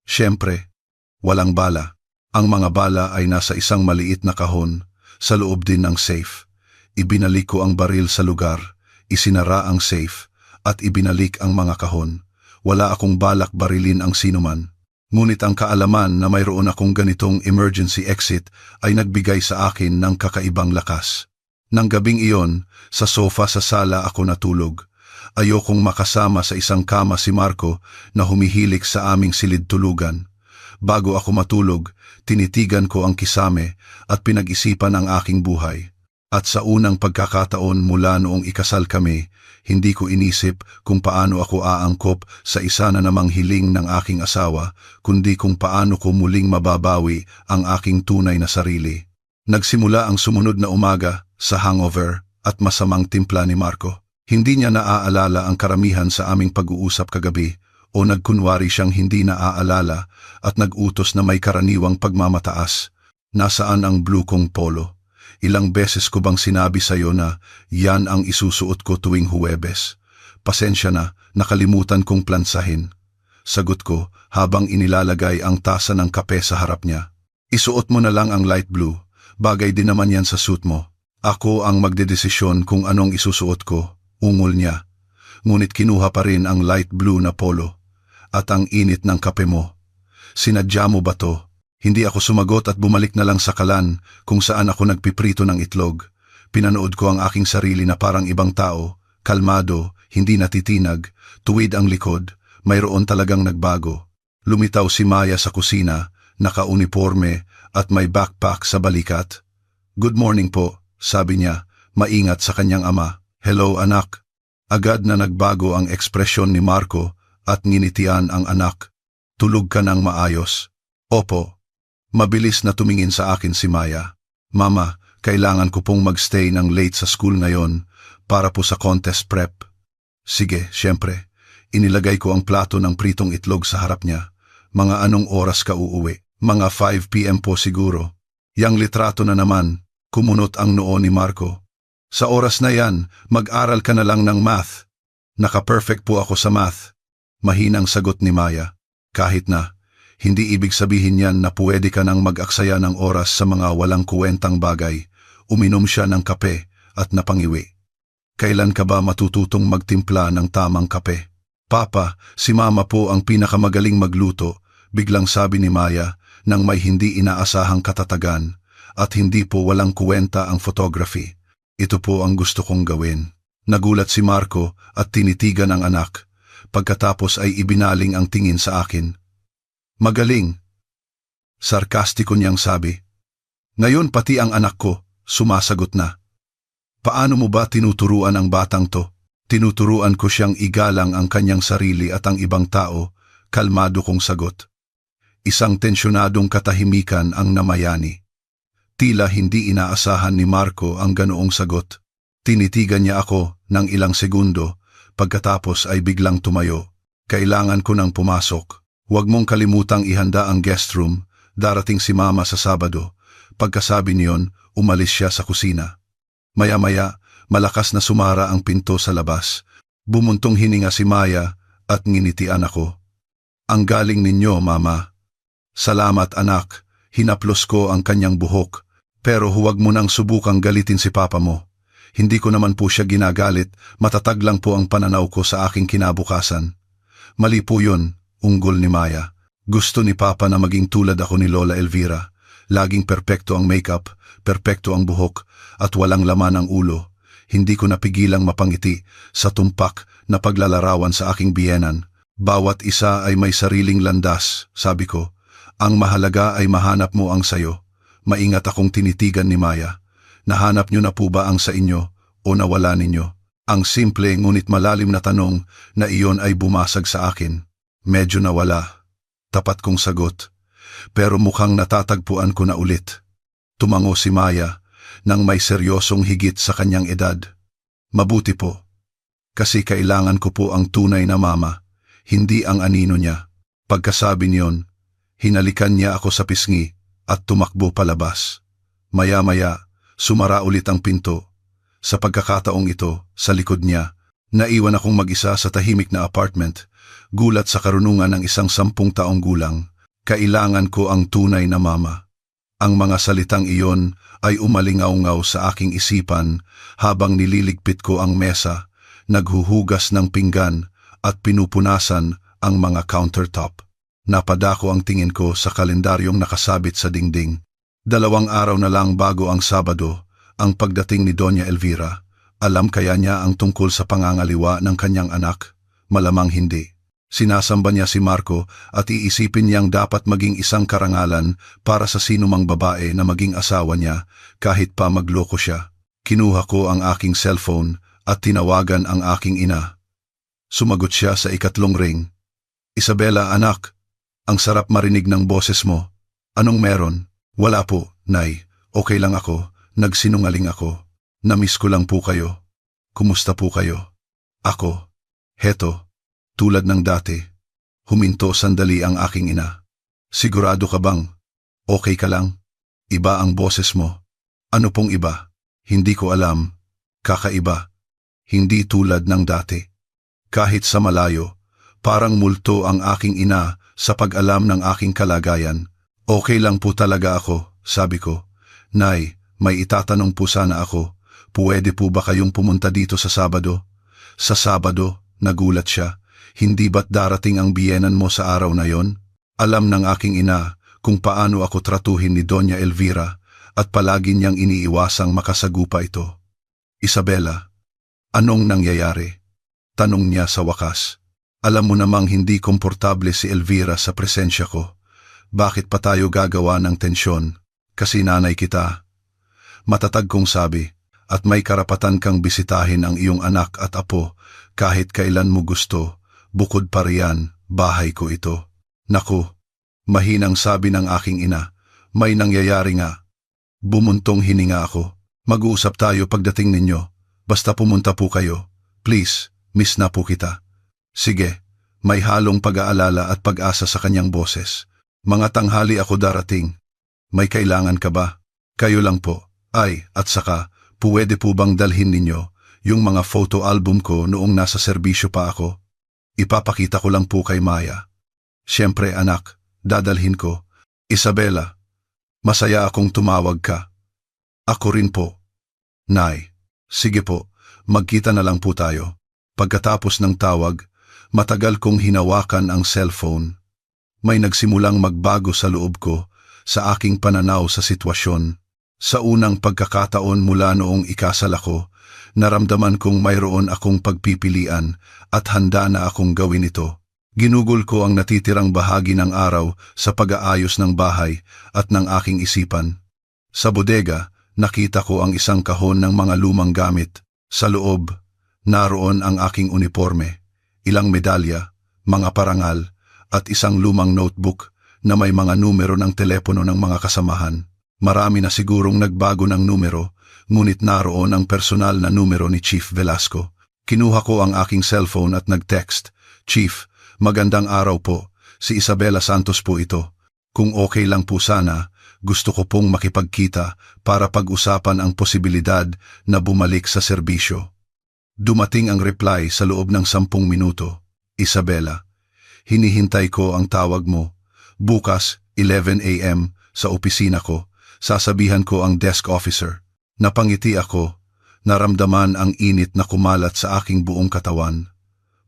Siyempre, walang bala. Ang mga bala ay nasa isang maliit na kahon, sa loob din ng safe. Ibinalik ko ang baril sa lugar, isinara ang safe, at ibinalik ang mga kahon. Wala akong balak barilin ang sinuman. Ngunit ang kaalaman na mayroon akong ganitong emergency exit ay nagbigay sa akin ng kakaibang lakas. Nang gabing iyon, sa sofa sa sala ako natulog. Ayokong makasama sa isang kama si Marco na humihilik sa aming silid tulugan. Bago ako matulog, tinitigan ko ang kisame at pinag-isipan ang aking buhay. At sa unang pagkakataon mula noong ikasal kami, hindi ko inisip kung paano ako aangkop sa isa na namang hiling ng aking asawa, kundi kung paano ko muling mababawi ang aking tunay na sarili. Nagsimula ang sumunod na umaga sa hangover at masamang timpla ni Marco. Hindi niya naaalala ang karamihan sa aming pag-uusap kagabi o nagkunwari siyang hindi naaalala at nag-utos na may karaniwang pagmamataas. Nasaan ang blue kong polo? Ilang beses ko bang sinabi sa'yo na yan ang isusuot ko tuwing Huwebes? Pasensya na, nakalimutan kong plansahin. Sagot ko habang inilalagay ang tasa ng kape sa harap niya. Isuot mo na lang ang light blue, bagay din naman yan sa suit mo. Ako ang magdedesisyon kung anong isusuot ko, ungol niya. Ngunit kinuha pa rin ang light blue na polo. At ang init ng kape mo. Sinadya mo ba to? Hindi ako sumagot at bumalik na lang sa kalan kung saan ako nagpiprito ng itlog. Pinanood ko ang aking sarili na parang ibang tao, kalmado, hindi natitinag, tuwid ang likod, mayroon talagang nagbago. Lumitaw si Maya sa kusina, naka-uniforme at may backpack sa balikat. Good morning po, sabi niya, maingat sa kanyang ama. Hello anak. Agad na nagbago ang ekspresyon ni Marco at nginitian ang anak. Tulog ka ng maayos. Opo. Mabilis na tumingin sa akin si Maya. Mama, kailangan ko pong magstay ng late sa school ngayon para po sa contest prep. Sige, syempre. Inilagay ko ang plato ng pritong itlog sa harap niya. Mga anong oras ka uuwi? Mga 5 p.m. po siguro. Yang litrato na naman, kumunot ang noo ni Marco. Sa oras na yan, mag-aral ka na lang ng math. Naka-perfect po ako sa math. Mahinang sagot ni Maya. Kahit na, hindi ibig sabihin yan na pwede ka nang mag-aksaya ng oras sa mga walang kuwentang bagay. Uminom siya ng kape at napangiwi. Kailan ka ba matututong magtimpla ng tamang kape? Papa, si Mama po ang pinakamagaling magluto, biglang sabi ni Maya nang may hindi inaasahang katatagan, at hindi po walang kuwenta ang photography. Ito po ang gusto kong gawin. Nagulat si Marco at tinitigan ang anak. Pagkatapos ay ibinaling ang tingin sa akin. Magaling. Sarkastiko niyang sabi. Ngayon pati ang anak ko, sumasagot na. Paano mo ba tinuturuan ang batang to? Tinuturuan ko siyang igalang ang kanyang sarili at ang ibang tao, kalmado kong sagot. Isang tensyonadong katahimikan ang namayani. Tila hindi inaasahan ni Marco ang ganoong sagot. Tinitigan niya ako ng ilang segundo, pagkatapos ay biglang tumayo. Kailangan ko nang pumasok. Huwag mong kalimutang ihanda ang guest room, darating si Mama sa Sabado. Pagkasabi niyon, umalis siya sa kusina. Maya-maya, malakas na sumara ang pinto sa labas. Bumuntong hininga si Maya at nginitian ako. Ang galing ninyo, Mama. Salamat anak, hinaplos ko ang kanyang buhok. Pero huwag mo nang subukang galitin si Papa mo. Hindi ko naman po siya ginagalit, matatag lang po ang pananaw ko sa aking kinabukasan. Mali po yun, unggol ni Maya. Gusto ni Papa na maging tulad ako ni Lola Elvira. Laging perpekto ang makeup, perpekto ang buhok, at walang laman ang ulo. Hindi ko napigilang mapangiti sa tumpak na paglalarawan sa aking biyenan. Bawat isa ay may sariling landas, sabi ko. Ang mahalaga ay mahanap mo ang sayo. Maingat akong tinitigan ni Maya. Nahanap niyo na po ba ang sa inyo o nawala ninyo? Ang simple ngunit malalim na tanong na iyon ay bumasag sa akin. Medyo nawala. Tapat kong sagot. Pero mukhang natatagpuan ko na ulit. Tumango si Maya nang may seryosong higit sa kanyang edad. Mabuti po. Kasi kailangan ko po ang tunay na mama, hindi ang anino niya. Pagkasabi niyon, hinalikan niya ako sa pisngi at tumakbo palabas. Maya-maya, sumara ulit ang pinto. Sa pagkakataong ito, sa likod niya, naiwan akong mag-isa sa tahimik na apartment, gulat sa karunungan ng isang 10 taong gulang. Kailangan ko ang tunay na mama. Ang mga salitang iyon ay umalingaw-ngaw sa aking isipan habang nililigpit ko ang mesa, naghuhugas ng pinggan at pinupunasan ang mga countertop. Napadako ang tingin ko sa kalendaryong nakasabit sa dingding. 2 araw na lang bago ang Sabado, ang pagdating ni Doña Elvira. Alam kaya niya ang tungkol sa pangangaliwa ng kanyang anak? Malamang hindi. Sinasamba niya si Marco at iisipin niyang dapat maging isang karangalan para sa sinumang babae na maging asawa niya kahit pa magloko siya. Kinuha ko ang aking cellphone at tinawagan ang aking ina. Sumagot siya sa 3 ring. Isabela anak, ang sarap marinig ng boses mo. Anong meron? Wala po, Nay. Okay lang ako. Nagsinungaling ako. Namiss ko lang po kayo. Kumusta po kayo? Ako. Heto. Tulad ng dati. Huminto sandali ang aking ina. Sigurado ka bang? Okay ka lang? Iba ang boses mo. Ano pong iba? Hindi ko alam. Kakaiba. Hindi tulad ng dati. Kahit sa malayo, parang multo ang aking ina sa pag-alam ng aking kalagayan. Okay lang po talaga ako, sabi ko. Nay, may itatanong po sana ako. Pwede po ba kayong pumunta dito sa Sabado? Sa Sabado, nagulat siya. Hindi ba't darating ang biyenan mo sa araw na yon? Alam ng aking ina kung paano ako tratuhin ni Doña Elvira at palagi niyang iniiwasang makasagupa ito. Isabela, anong nangyayari? Tanong niya sa wakas. Alam mo namang hindi komportable si Elvira sa presensya ko. Bakit pa tayo gagawa ng tensyon? Kasi nanay kita. Matatag kong sabi, at may karapatan kang bisitahin ang iyong anak at apo kahit kailan mo gusto, bukod pa riyan, bahay ko ito. Naku, mahinang sabi ng aking ina, may nangyayari nga. Bumuntong hininga ako. Mag-uusap tayo pagdating ninyo, basta pumunta po kayo. Please, miss na po kita. Sige, may halong pag-aalala at pag-asa sa kanyang boses. Mga tanghali ako darating. May kailangan ka ba? Kayo lang po. Ay, at saka, pwede po bang dalhin ninyo yung mga photo album ko noong nasa serbisyo pa ako? Ipapakita ko lang po kay Maya. Siyempre anak, dadalhin ko. Isabela, masaya akong tumawag ka. Ako rin po. Nay, sige po, magkita na lang po tayo. Pagkatapos ng tawag, matagal kong hinawakan ang cellphone. May nagsimulang magbago sa loob ko sa aking pananaw sa sitwasyon. Sa unang pagkakataon mula noong ikasal ako, naramdaman kong mayroon akong pagpipilian at handa na akong gawin ito. Ginugol ko ang natitirang bahagi ng araw sa pag-aayos ng bahay at ng aking isipan. Sa bodega, nakita ko ang isang kahon ng mga lumang gamit. Sa loob, naroon ang aking uniforme, ilang medalya, mga parangal, at isang lumang notebook na may mga numero ng telepono ng mga kasamahan. Marami na sigurong nagbago ng numero, ngunit naroon ang personal na numero ni Chief Velasco. Kinuha ko ang aking cellphone at nag-text, Chief, magandang araw po, si Isabela Santos po ito. Kung okay lang po sana, gusto ko pong makipagkita para pag-usapan ang posibilidad na bumalik sa serbisyo. Dumating ang reply sa loob ng 10 minuto. Isabela, hinihintay ko ang tawag mo. Bukas, 11 a.m. sa opisina ko. Sasabihan ko ang desk officer. Napangiti ako, naramdaman ang init na kumalat sa aking buong katawan.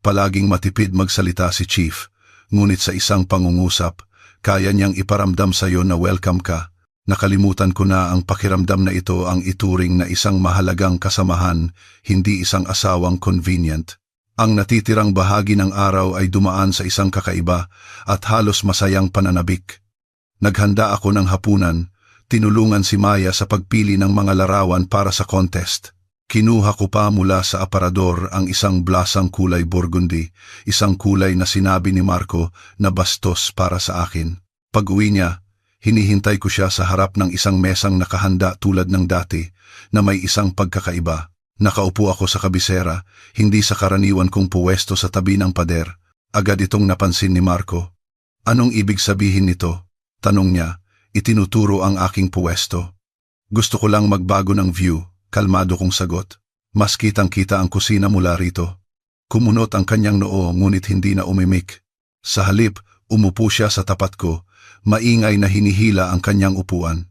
Palaging matipid magsalita si Chief, ngunit sa isang pangungusap, kaya niyang iparamdam sa iyo na welcome ka. Nakalimutan ko na ang pakiramdam na ito ang ituring na isang mahalagang kasamahan, hindi isang asawang convenient. Ang natitirang bahagi ng araw ay dumaan sa isang kakaiba at halos masayang pananabik. Naghanda ako ng hapunan. Tinulungan si Maya sa pagpili ng mga larawan para sa contest. Kinuha ko pa mula sa aparador ang isang blasang kulay burgundy, isang kulay na sinabi ni Marco na bastos para sa akin. Pag-uwi niya, hinihintay ko siya sa harap ng isang mesang nakahanda tulad ng dati na may isang pagkakaiba. Nakaupo ako sa kabisera, hindi sa karaniwan kong puwesto sa tabi ng pader. Agad itong napansin ni Marco. Anong ibig sabihin nito? Tanong niya. Itinuturo ang aking puwesto. Gusto ko lang magbago ng view, kalmado kong sagot. Mas kitang-kita ang kusina mula rito. Kumunot ang kanyang noo ngunit hindi na umimik. Sa halip, umupo siya sa tapat ko, maingay na hinihila ang kanyang upuan.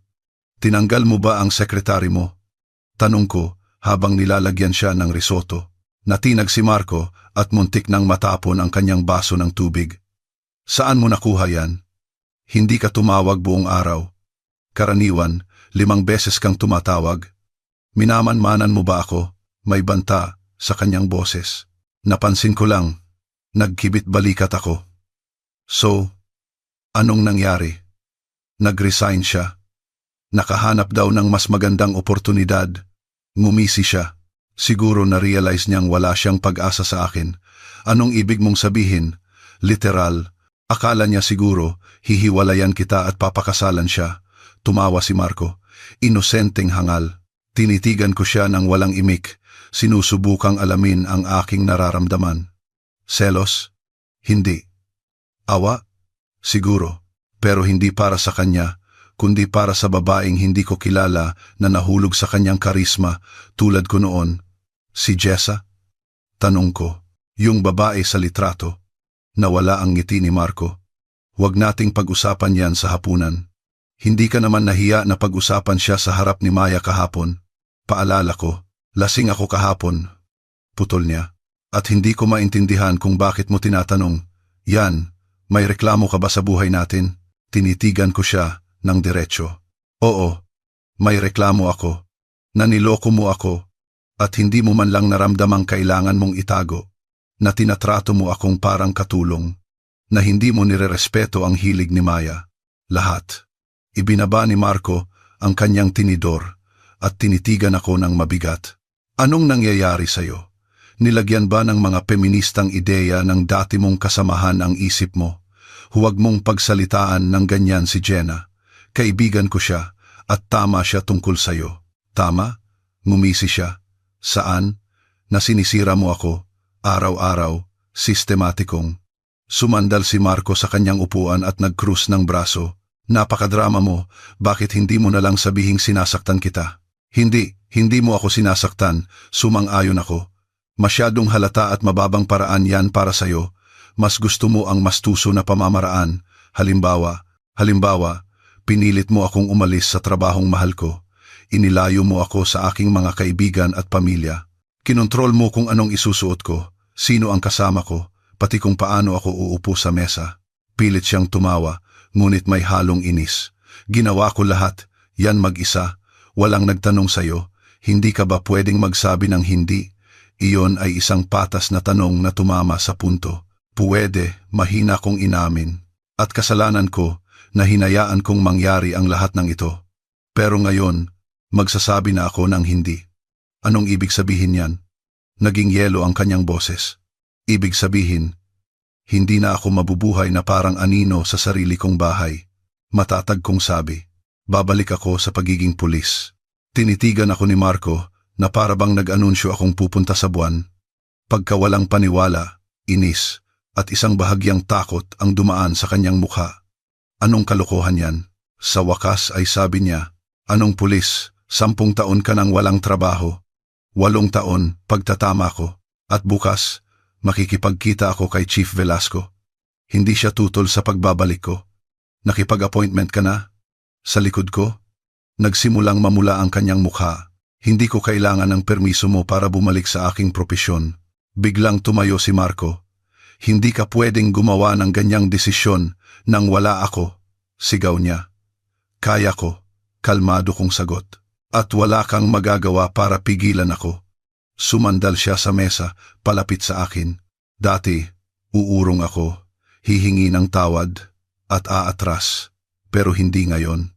Tinanggal mo ba ang sekretary mo? Tanong ko habang nilalagyan siya ng risotto. Natinag si Marco at muntik nang matapon ang kanyang baso ng tubig. Saan mo nakuha yan? Hindi ka tumawag buong araw. Karaniwan, 5 beses kang tumatawag. Minamanmanan mo ba ako? May banta sa kanyang boses. Napansin ko lang, nagkibit balikat ako. So, anong nangyari? Nag-resign siya. Nakahanap daw ng mas magandang oportunidad. Ngumisi siya. Siguro na-realize niyang wala siyang pag-asa sa akin. Anong ibig mong sabihin? Literal. Akala niya siguro, hihiwalayan kita at papakasalan siya. Tumawa si Marco. Inosenteng hangal. Tinitigan ko siya ng walang imik. Sinusubukang alamin ang aking nararamdaman. Selos? Hindi. Awa? Siguro. Pero hindi para sa kanya, kundi para sa babaeng hindi ko kilala na nahulog sa kanyang karisma tulad ko noon. Si Jessa? Tanong ko. Yung babae sa litrato. Nawala ang ngiti ni Marco. Huwag nating pag-usapan yan sa hapunan. Hindi ka naman nahiya na pag-usapan siya sa harap ni Maya kahapon. Paalala ko, lasing ako kahapon. Putol niya. At hindi ko maintindihan kung bakit mo tinatanong. Yan, may reklamo ka ba sa buhay natin? Tinitigan ko siya ng diretsyo. Oo, may reklamo ako. Naniloko mo ako. At hindi mo man lang naramdamang kailangan mong itago. Na tinatrato mo akong parang katulong, na hindi mo nirerespeto ang hilig ni Maya. Lahat. Ibinaba ni Marco ang kanyang tinidor at tinitigan ako ng mabigat. Anong nangyayari sa'yo? Nilagyan ba ng mga feministang ideya ng dati mong kasamahan ang isip mo? Huwag mong pagsalitaan ng ganyan si Jenna. Kaibigan ko siya at tama siya tungkol sa'yo. Tama? Ngumisi siya. Saan? Na sinisira mo ako, araw-araw, sistematikong. Sumandal si Marco sa kanyang upuan at nag-krus ng braso. Napakadrama mo, bakit hindi mo na lang sabihing sinasaktan kita? Hindi mo ako sinasaktan, sumang-ayon ako. Masyadong halata at mababang paraan yan para sa'yo. Mas gusto mo ang mastuso na pamamaraan. Halimbawa, pinilit mo akong umalis sa trabahong mahal ko. Inilayo mo ako sa aking mga kaibigan at pamilya. Kinontrol mo kung anong isusuot ko, sino ang kasama ko, pati kung paano ako uupo sa mesa. Pilit siyang tumawa, ngunit may halong inis. Ginawa ko lahat, yan mag-isa. Walang nagtanong sa'yo, hindi ka ba pwedeng magsabi ng hindi? Iyon ay isang patas na tanong na tumama sa punto. Puwede, mahina kong inamin. At kasalanan ko na hinayaan kong mangyari ang lahat ng ito. Pero ngayon, magsasabi na ako ng hindi. Anong ibig sabihin yan? Naging yelo ang kanyang boses. Ibig sabihin, hindi na ako mabubuhay na parang anino sa sarili kong bahay. Matatag kong sabi, babalik ako sa pagiging pulis. Tinitigan ako ni Marco na para bang nag-anunsyo akong pupunta sa buwan. Pagkawalang paniwala, inis, at isang bahagyang takot ang dumaan sa kanyang mukha. Anong kalokohan yan? Sa wakas ay sabi niya, anong pulis, 10 taon ka nang walang trabaho. 8 taon, pagtatama ko. At bukas, makikipagkita ako kay Chief Velasco. Hindi siya tutol sa pagbabalik ko. Nakipag-appointment ka na? Sa likod ko? Nagsimulang mamula ang kanyang mukha. Hindi ko kailangan ng permiso mo para bumalik sa aking propesyon. Biglang tumayo si Marco. Hindi ka pwedeng gumawa ng ganyang desisyon nang wala ako, sigaw niya. Kaya ko, kalmado kong sagot. At wala kang magagawa para pigilan ako. Sumandal siya sa mesa, palapit sa akin. Dati, uurong ako, hihingi ng tawad, at aatras. Pero hindi ngayon.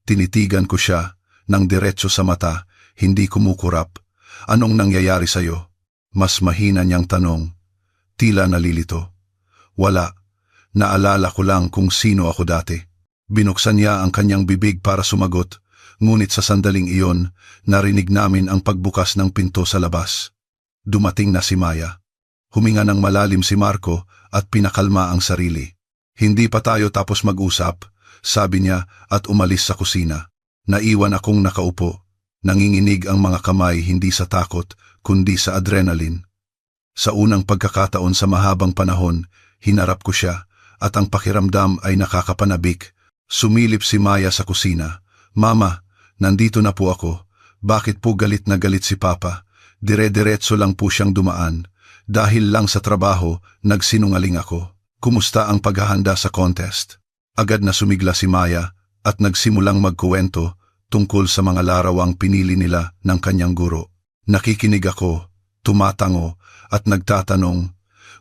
Tinitigan ko siya, ng diretso sa mata, hindi kumukurap. Anong nangyayari sa'yo? Mas mahina niyang tanong. Tila nalilito. Wala. Naalala ko lang kung sino ako dati. Binuksan niya ang kanyang bibig para sumagot, ngunit sa sandaling iyon, narinig namin ang pagbukas ng pinto sa labas. Dumating na si Maya. Huminga ng malalim si Marco at pinakalma ang sarili. Hindi pa tayo tapos mag-usap, sabi niya at umalis sa kusina. Naiwan akong nakaupo. Nanginginig ang mga kamay hindi sa takot, kundi sa adrenaline. Sa unang pagkakataon sa mahabang panahon, hinarap ko siya at ang pakiramdam ay nakakapanabik. Sumilip si Maya sa kusina. Mama, nandito na po ako. Bakit po galit na galit si Papa? Dire-diretso lang po siyang dumaan. Dahil lang sa trabaho, nagsinungaling ako. Kumusta ang paghahanda sa contest? Agad na sumigla si Maya at nagsimulang magkuwento tungkol sa mga larawang pinili nila ng kanyang guro. Nakikinig ako, tumatango at nagtatanong,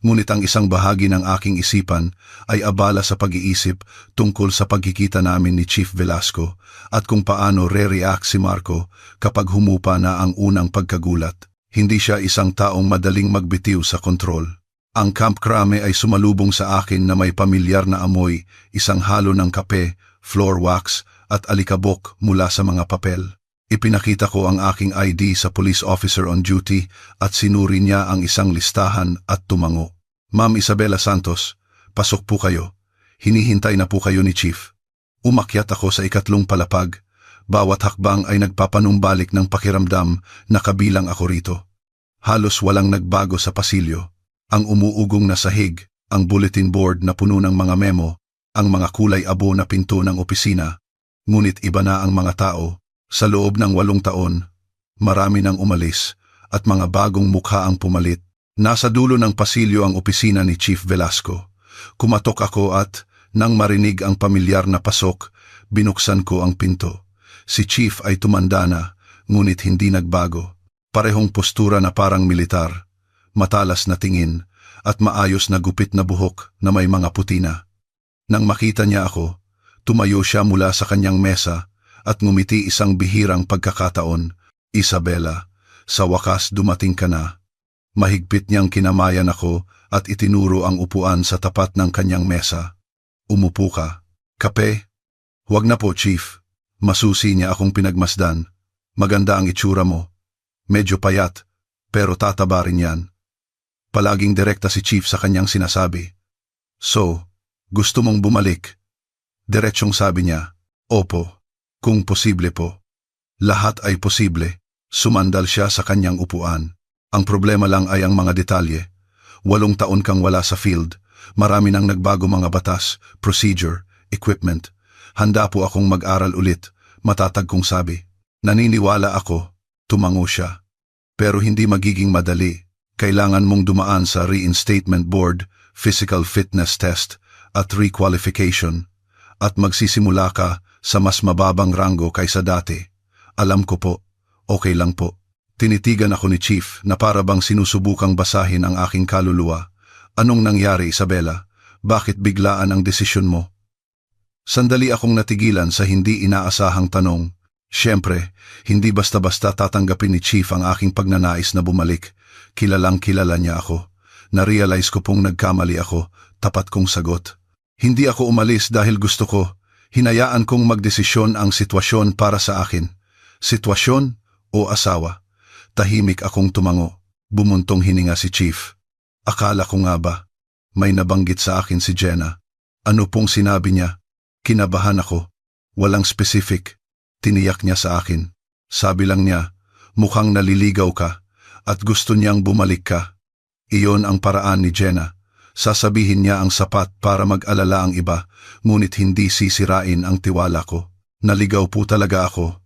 ngunit ang isang bahagi ng aking isipan ay abala sa pag-iisip tungkol sa pagkikita namin ni Chief Velasco at kung paano re-react si Marco kapag humupa na ang unang pagkagulat. Hindi siya isang taong madaling magbitiw sa kontrol. Ang Camp Crame ay sumalubong sa akin na may pamilyar na amoy, isang halo ng kape, floor wax at alikabok mula sa mga papel. Ipinakita ko ang aking ID sa police officer on duty at sinuri niya ang isang listahan at tumango. Ma'am Isabela Santos, pasok po kayo. Hinihintay na po kayo ni Chief. Umakyat ako sa 2 palapag. Bawat hakbang ay nagpapanumbalik ng pakiramdam na kabilang ako rito. Halos walang nagbago sa pasilyo. Ang umuugong na sahig, ang bulletin board na puno ng mga memo, ang mga kulay abo na pinto ng opisina. Ngunit iba na ang mga tao. Sa loob ng 8 taon, marami nang umalis at mga bagong mukha ang pumalit. Nasa dulo ng pasilyo ang opisina ni Chief Velasco. Kumatok ako at, nang marinig ang pamilyar na pasok, binuksan ko ang pinto. Si Chief ay tumanda na, ngunit hindi nagbago. Parehong postura na parang militar, matalas na tingin, at maayos na gupit na buhok na may mga puti na. Nang makita niya ako, tumayo siya mula sa kanyang mesa at ngumiti isang bihirang pagkakataon. Isabela, sa wakas dumating ka na. Mahigpit niyang kinamayan ako at itinuro ang upuan sa tapat ng kanyang mesa. Umupo ka. Kape? Huwag na po, Chief. Masusi niya akong pinagmasdan. Maganda ang itsura mo. Medyo payat, pero tataba rin yan. Palaging direkta si Chief sa kanyang sinasabi. So, gusto mong bumalik? Diretsyong sabi niya, opo, kung posible po. Lahat ay posible. Sumandal siya sa kanyang upuan. Ang problema lang ay ang mga detalye. 8 taon kang wala sa field. Marami nang nagbago mga batas, procedure, equipment. Handa po akong mag-aral ulit, matatag kong sabi. Naniniwala ako, tumango siya. Pero hindi magiging madali. Kailangan mong dumaan sa reinstatement board, physical fitness test, at requalification. At magsisimula ka sa mas mababang ranggo kaysa dati. Alam ko po, okay lang po. Tinitigan ako ni Chief na para bang sinusubukang basahin ang aking kaluluwa. Anong nangyari, Isabela? Bakit biglaan ang desisyon mo? Sandali akong natigilan sa hindi inaasahang tanong. Siyempre, hindi basta-basta tatanggapin ni Chief ang aking pagnanais na bumalik. Kilalang kilala niya ako. Na-realize ko pong nagkamali ako, tapat kong sagot. Hindi ako umalis dahil gusto ko. Hinayaan kong magdesisyon ang sitwasyon para sa akin. Sitwasyon o asawa? Tahimik akong tumango. Bumuntong hininga si Chief. Akala ko nga ba? May nabanggit sa akin si Jenna. Ano pong sinabi niya? Kinabahan ako. Walang specific. Tiniyak niya sa akin. Sabi lang niya, mukhang naliligaw ka at gusto niyang bumalik ka. Iyon ang paraan ni Jenna. Sasabihin niya ang sapat para mag-alala ang iba, ngunit hindi sisirain ang tiwala ko. Naligaw po talaga ako.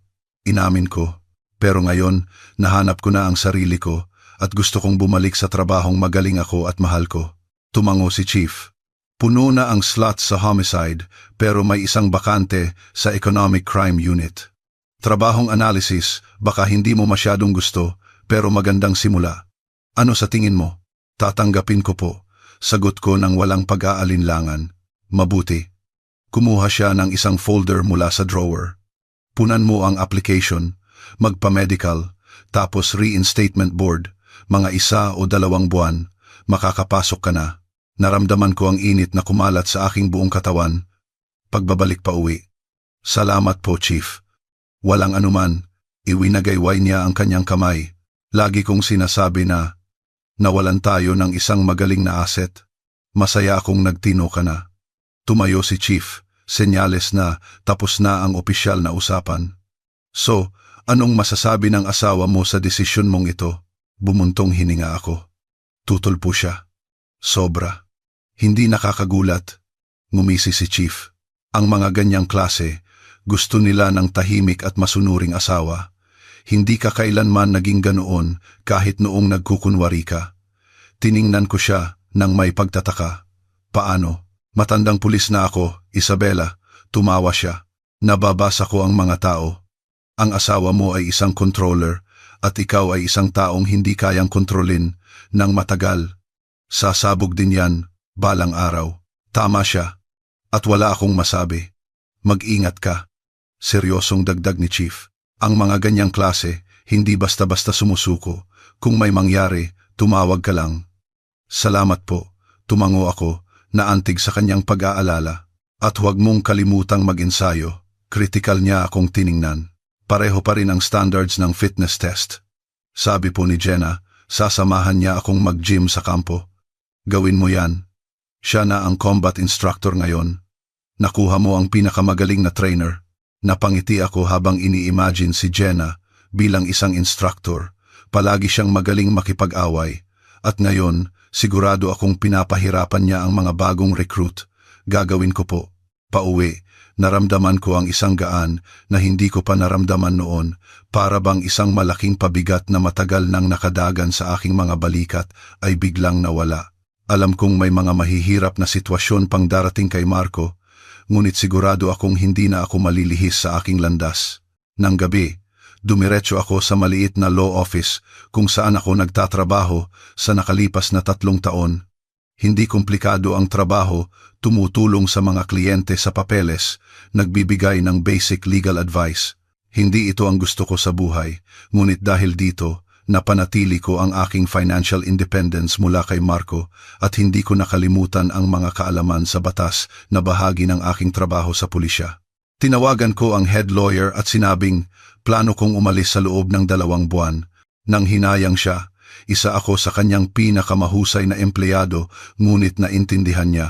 Inamin ko. Pero ngayon, nahanap ko na ang sarili ko at gusto kong bumalik sa trabahong magaling ako at mahal ko. Tumango si Chief. Puno na ang slot sa homicide pero may isang bakante sa economic crime unit. Trabahong analysis, baka hindi mo masyadong gusto pero magandang simula. Ano sa tingin mo? Tatanggapin ko po. Sagot ko ng walang pag-aalinlangan. Mabuti. Kumuha siya ng isang folder mula sa drawer. Punan mo ang application, magpa-medical, tapos reinstatement board, mga 1 o 2 buwan, makakapasok ka na. Naramdaman ko ang init na kumalat sa aking buong katawan. Pagbabalik pa uwi. Salamat po, Chief. Walang anuman, iwinagayway niya ang kanyang kamay. Lagi kong sinasabi na nawalan tayo ng isang magaling na asset. Masaya akong nagtino ka na. Tumayo si Chief, senyales na tapos na ang opisyal na usapan. So, anong masasabi ng asawa mo sa desisyon mong ito? Bumuntong hininga ako. Tutol po siya. Sobra. Hindi nakakagulat. Ngumisi si Chief. Ang mga ganyang klase, gusto nila ng tahimik at masunuring asawa. Hindi ka kailanman naging ganoon kahit noong nagkukunwari ka. Tiningnan ko siya nang may pagtataka. Paano? Matandang pulis na ako, Isabela. Tumawa siya. Nababasa ko ang mga tao. Ang asawa mo ay isang controller at ikaw ay isang taong hindi kayang kontrolin ng matagal. Sasabog din yan, balang araw. Tama siya. At wala akong masabi. Mag-ingat ka. Seryosong dagdag ni Chief. Ang mga ganyang klase, hindi basta-basta sumusuko. Kung may mangyari, tumawag ka lang. Salamat po. Tumango ako, naantig sa kanyang pag-aalala. At huwag mong kalimutang mag-ensayo. Kritikal niya akong tiningnan. Pareho pa rin ang standards ng fitness test. Sabi po ni Jenna, sasamahan niya akong mag-gym sa kampo. Gawin mo yan. Siya na ang combat instructor ngayon. Nakuha mo ang pinakamagaling na trainer. Napangiti ako habang ini-imagine si Jenna bilang isang instructor. Palagi siyang magaling makipag-away. At ngayon, sigurado akong pinapahirapan niya ang mga bagong recruit. Gagawin ko po. Pauwi, naramdaman ko ang isang gaan na hindi ko pa naramdaman noon, para bang isang malaking pabigat na matagal nang nakadagan sa aking mga balikat ay biglang nawala. Alam kong may mga mahihirap na sitwasyon pang darating kay Marco, ngunit sigurado akong hindi na ako malilihis sa aking landas. Nang gabi, dumiretso ako sa maliit na law office kung saan ako nagtatrabaho sa nakalipas na 3 taon. Hindi komplikado ang trabaho, tumutulong sa mga kliyente sa papeles, nagbibigay ng basic legal advice. Hindi ito ang gusto ko sa buhay, ngunit dahil dito, napanatili ko ang aking financial independence mula kay Marco at hindi ko nakalimutan ang mga kaalaman sa batas na bahagi ng aking trabaho sa pulisya. Tinawagan ko ang head lawyer at sinabing, plano kong umalis sa loob ng 2 buwan. Nang hinayang siya, isa ako sa kanyang pinakamahusay na empleyado, ngunit naintindihan niya.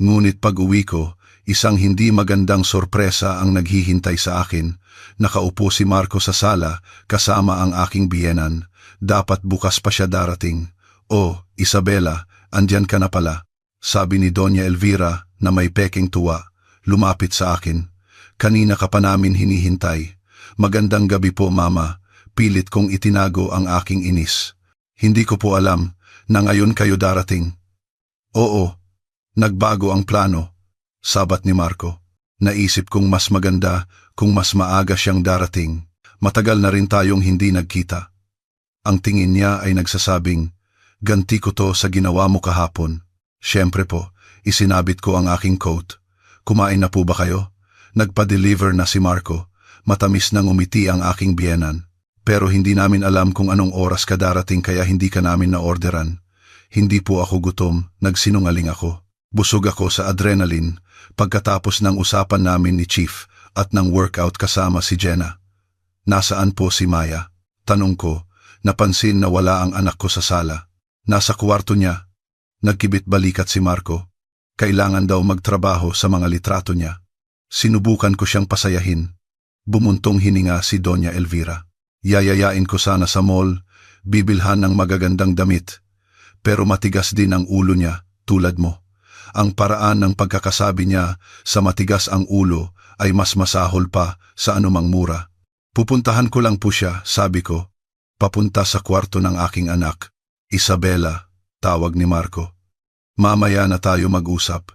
Ngunit pag-uwi ko, isang hindi magandang sorpresa ang naghihintay sa akin. Nakaupo si Marco sa sala kasama ang aking biyenan. Dapat bukas pa siya darating. "Oh, Isabela, andyan ka na pala," sabi ni Doña Elvira na may peking tuwa. Lumapit sa akin. "Kanina ka pa namin hinihintay." "Magandang gabi po, Mama." Pilit kong itinago ang aking inis. "Hindi ko po alam na ngayon kayo darating." "Oo, nagbago ang plano," sabat ni Marco. "Naisip kong mas maganda kung mas maaga siyang darating. Matagal na rin tayong hindi nagkita." Ang tingin niya ay nagsasabing, "Ganti ko to sa ginawa mo kahapon." Siyempre po, isinabit ko ang aking coat. "Kumain na po ba kayo?" Nagpa-deliver na si Marco. Matamis nang umiti ang aking biyenan. "Pero hindi namin alam kung anong oras ka darating kaya hindi ka namin na-orderan." "Hindi po ako gutom," nagsinungaling ako. Busog ako sa adrenaline pagkatapos ng usapan namin ni Chief at ng workout kasama si Jenna. "Nasaan po si Maya?" Tanong ko, napansin na wala ang anak ko sa sala. "Nasa kwarto niya." Nagkibit balikat si Marco. Kailangan daw magtrabaho sa mga litrato niya. Sinubukan ko siyang pasayahin. Bumuntong hininga si Doña Elvira. "Yayayain ko sana sa mall, bibilhan ng magagandang damit. Pero matigas din ang ulo niya, tulad mo." Ang paraan ng pagkakasabi niya sa matigas ang ulo ay mas masahol pa sa anumang mura. "Pupuntahan ko lang po siya," sabi ko. Papunta sa kwarto ng aking anak. "Isabela," tawag ni Marco. "Mamaya na tayo mag-usap."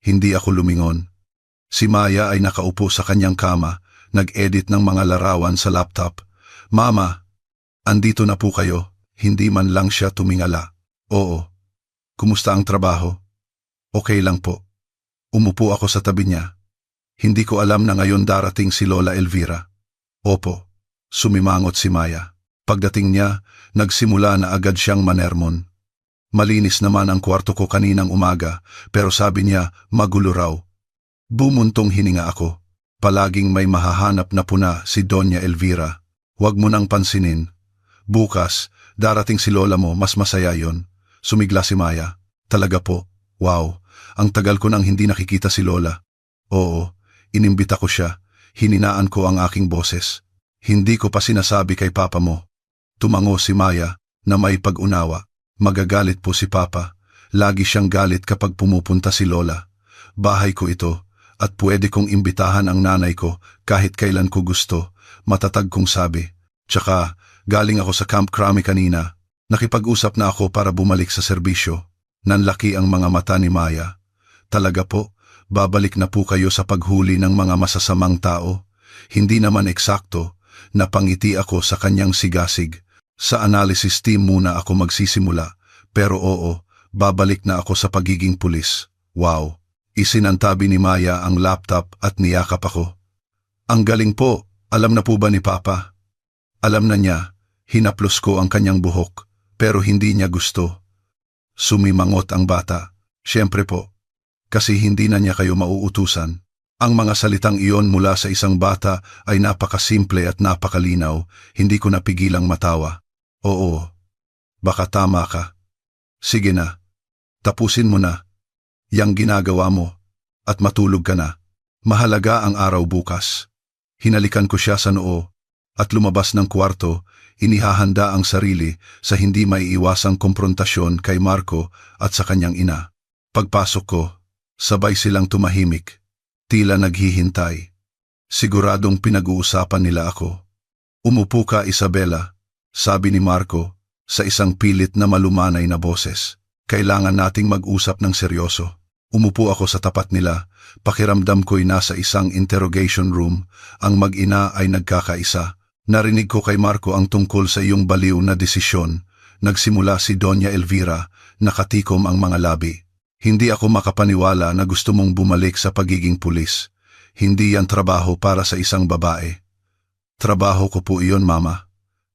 Hindi ako lumingon. Si Maya ay nakaupo sa kanyang kama, nag-edit ng mga larawan sa laptop. "Mama, andito na po kayo." Hindi man lang siya tumingala. "Oo." "Kumusta ang trabaho?" "Okay lang po." Umupo ako sa tabi niya. "Hindi ko alam na ngayon darating si Lola Elvira." "Opo." Sumimangot si Maya. Pagdating niya, nagsimula na agad siyang manermon. Malinis naman ang kwarto ko kaninang umaga, pero sabi niya magulo raw. Bumuntong hininga ako. Palaging may mahahanap na puna si Doña Elvira. "Huwag mo nang pansinin. Bukas, darating si Lola mo, mas masaya yon." Sumigla si Maya. "Talaga po? Wow, ang tagal ko nang hindi nakikita si Lola." "Oo, inimbita ko siya." Hininaan ko ang aking boses. "Hindi ko pa sinasabi kay Papa mo." Tumango si Maya na may pag-unawa. "Magagalit po si Papa. Lagi siyang galit kapag pumupunta si Lola. Bahay ko ito at pwede kong imbitahan ang nanay ko kahit kailan ko gusto." Matatag kong sabi. "Tsaka, galing ako sa Camp Crame kanina. Nakipag-usap na ako para bumalik sa serbisyo." Nanlaki ang mga mata ni Maya. "Talaga po, babalik na po kayo sa paghuli ng mga masasamang tao?" Hindi naman eksakto. Napangiti ako sa kanyang sigasig. "Sa analysis team muna ako magsisimula, pero oo, babalik na ako sa pagiging pulis." Wow! Isinantabi ni Maya ang laptop at niyakap ako. "Ang galing po, alam na po ba ni Papa?" "Alam na niya." Hinaplos ko ang kanyang buhok, pero hindi niya gusto. Sumimangot ang bata. "Siyempre po, kasi hindi na niya kayo mauutusan." Ang mga salitang iyon mula sa isang bata ay napakasimple at napakalinaw. Hindi ko napigilang matawa. "Oo, baka tama ka. Sige na, tapusin mo na yang ginagawa mo at matulog ka na. Mahalaga ang araw bukas." Hinalikan ko siya sa noo at lumabas ng kwarto. Inihahanda ang sarili sa hindi maiiwasang komprontasyon kay Marco at sa kanyang ina. Pagpasok ko, sabay silang tumahimik. Tila naghihintay. Siguradong pinag-uusapan nila ako. "Umupo ka, Isabela," sabi ni Marco sa isang pilit na malumanay na boses. "Kailangan nating mag-usap ng seryoso." Umupo ako sa tapat nila. Pakiramdam ko'y nasa isang interrogation room. Ang mag-ina ay nagkakaisa. "Narinig ko kay Marco ang tungkol sa iyong baliw na desisyon. Nagsimula si Doña Elvira, nakatikom ang mga labi. Hindi ako makapaniwala na gusto mong bumalik sa pagiging pulis. Hindi yan trabaho para sa isang babae. Trabaho ko po iyon, Mama.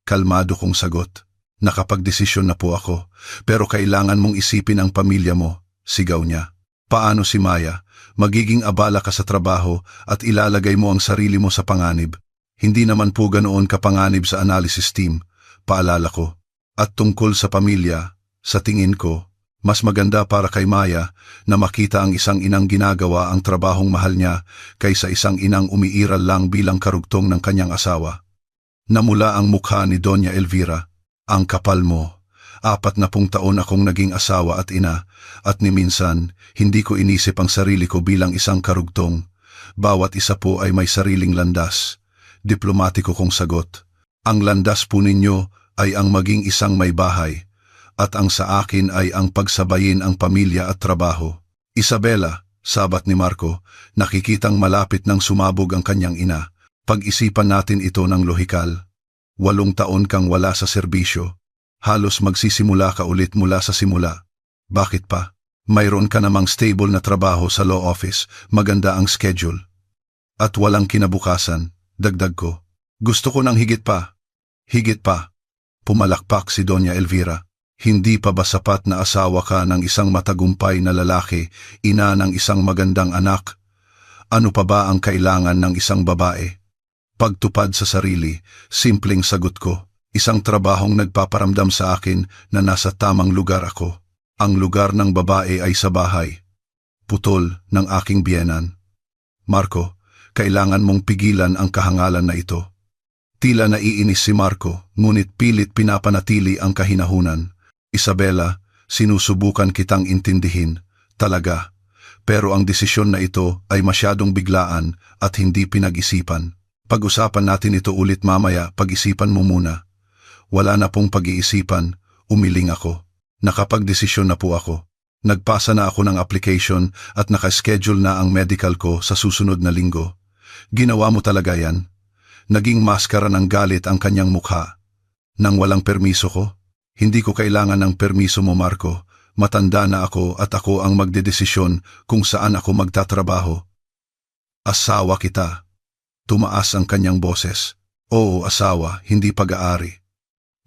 Kalmado kong sagot. Nakapagdesisyon na po ako, pero kailangan mong isipin ang pamilya mo, sigaw niya. Paano si Maya? Magiging abala ka sa trabaho at ilalagay mo ang sarili mo sa panganib. Hindi naman po ganoon kapanganib sa analysis team, paalala ko. At tungkol sa pamilya, sa tingin ko, mas maganda para kay Maya na makita ang isang inang ginagawa ang trabahong mahal niya kaysa isang inang umiiral lang bilang karugtong ng kanyang asawa. Namula ang mukha ni Doña Elvira. Ang kapal mo. 40 taon akong naging asawa at ina, at ni minsan, hindi ko inisip ang sarili ko bilang isang karugtong. Bawat isa po ay may sariling landas. Diplomatiko kong sagot. Ang landas po ninyo ay ang maging isang may bahay, at ang sa akin ay ang pagsabayin ang pamilya at trabaho. Isabela, sabat ni Marco, nakikitang malapit nang sumabog ang kanyang ina. Pag-isipan natin ito ng lohikal. 8 taon kang wala sa serbisyo. Halos magsisimula ka ulit mula sa simula. Bakit pa? Mayroon ka namang stable na trabaho sa law office, maganda ang schedule. At walang kinabukasan, dagdag ko. Gusto ko ng higit pa. Higit pa. Pumalakpak si Doña Elvira. Hindi pa ba sapat na asawa ka ng isang matagumpay na lalaki, ina ng isang magandang anak? Ano pa ba ang kailangan ng isang babae? Pagtupad sa sarili, simpleng sagot ko. Isang trabahong nagpaparamdam sa akin na nasa tamang lugar ako. Ang lugar ng babae ay sa bahay. Putol ng aking biyenan. Marco, kailangan mong pigilan ang kahangalan na ito. Tila naiinis si Marco, ngunit pilit pinapanatili ang kahinahunan. Isabela, sinusubukan kitang intindihin, talaga. Pero ang desisyon na ito ay masyadong biglaan at hindi pinag-isipan. Pag-usapan natin ito ulit mamaya, pag-isipan mo muna. Wala na pong pag-iisipan, umiling ako. Nakapag-desisyon na po ako. Nagpasa na ako ng application at nakaschedule na ang medical ko sa susunod na linggo. Ginawa mo talaga yan? Naging maskara ng galit ang kanyang mukha. Nang walang permiso ko? Hindi ko kailangan ng permiso mo, Marco. Matanda na ako at ako ang magdedesisyon kung saan ako magtatrabaho. Asawa kita. Tumaas ang kanyang boses. Oo, asawa, hindi pag-aari.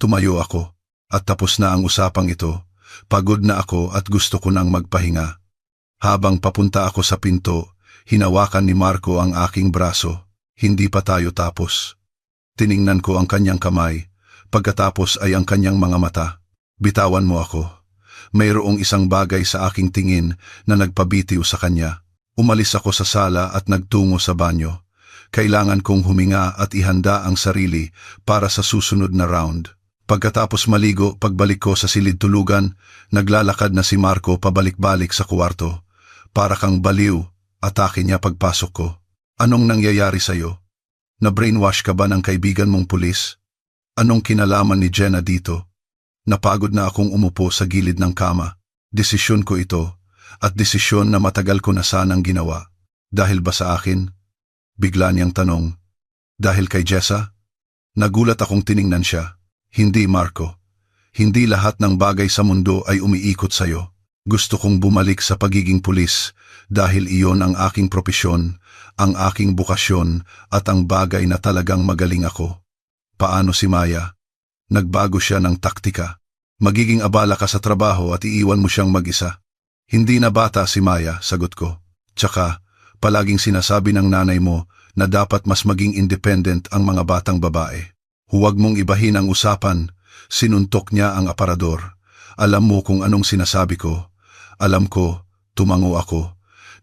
Tumayo ako at tapos na ang usapang ito. Pagod na ako at gusto ko nang magpahinga. Habang papunta ako sa pinto, hinawakan ni Marco ang aking braso. Hindi pa tayo tapos. Tiningnan ko ang kanyang kamay. Pagkatapos ay ang kanyang mga mata. Bitawan mo ako. Mayroong isang bagay sa aking tingin na nagpabitiw sa kanya. Umalis ako sa sala at nagtungo sa banyo. Kailangan kong huminga at ihanda ang sarili para sa susunod na round. Pagkatapos maligo, pagbalik ko sa silid tulugan, naglalakad na si Marco pabalik-balik sa kwarto. Para kang baliw, atake niya pagpasok ko. Anong nangyayari sa'yo? Na-brainwash ka ba ng kaibigan mong pulis? Anong kinalaman ni Jenna dito? Napagod na akong umupo sa gilid ng kama. Desisyon ko ito, at desisyon na matagal ko na sanang ginawa. Dahil ba sa akin? Bigla niyang tanong. Dahil kay Jessa? Nagulat akong tiningnan siya. Hindi, Marco. Hindi lahat ng bagay sa mundo ay umiikot sa'yo. Gusto kong bumalik sa pagiging pulis dahil iyon ang aking propesyon, ang aking bukasyon at ang bagay na talagang magaling ako. Paano si Maya? Nagbago siya ng taktika. Magiging abala ka sa trabaho at iiwan mo siyang mag-isa. Hindi na bata si Maya, sagot ko. Tsaka, palaging sinasabi ng nanay mo na dapat mas maging independent ang mga batang babae. Huwag mong ibahin ang usapan, sinuntok niya ang aparador. Alam mo kung anong sinasabi ko. Alam ko, tumango ako.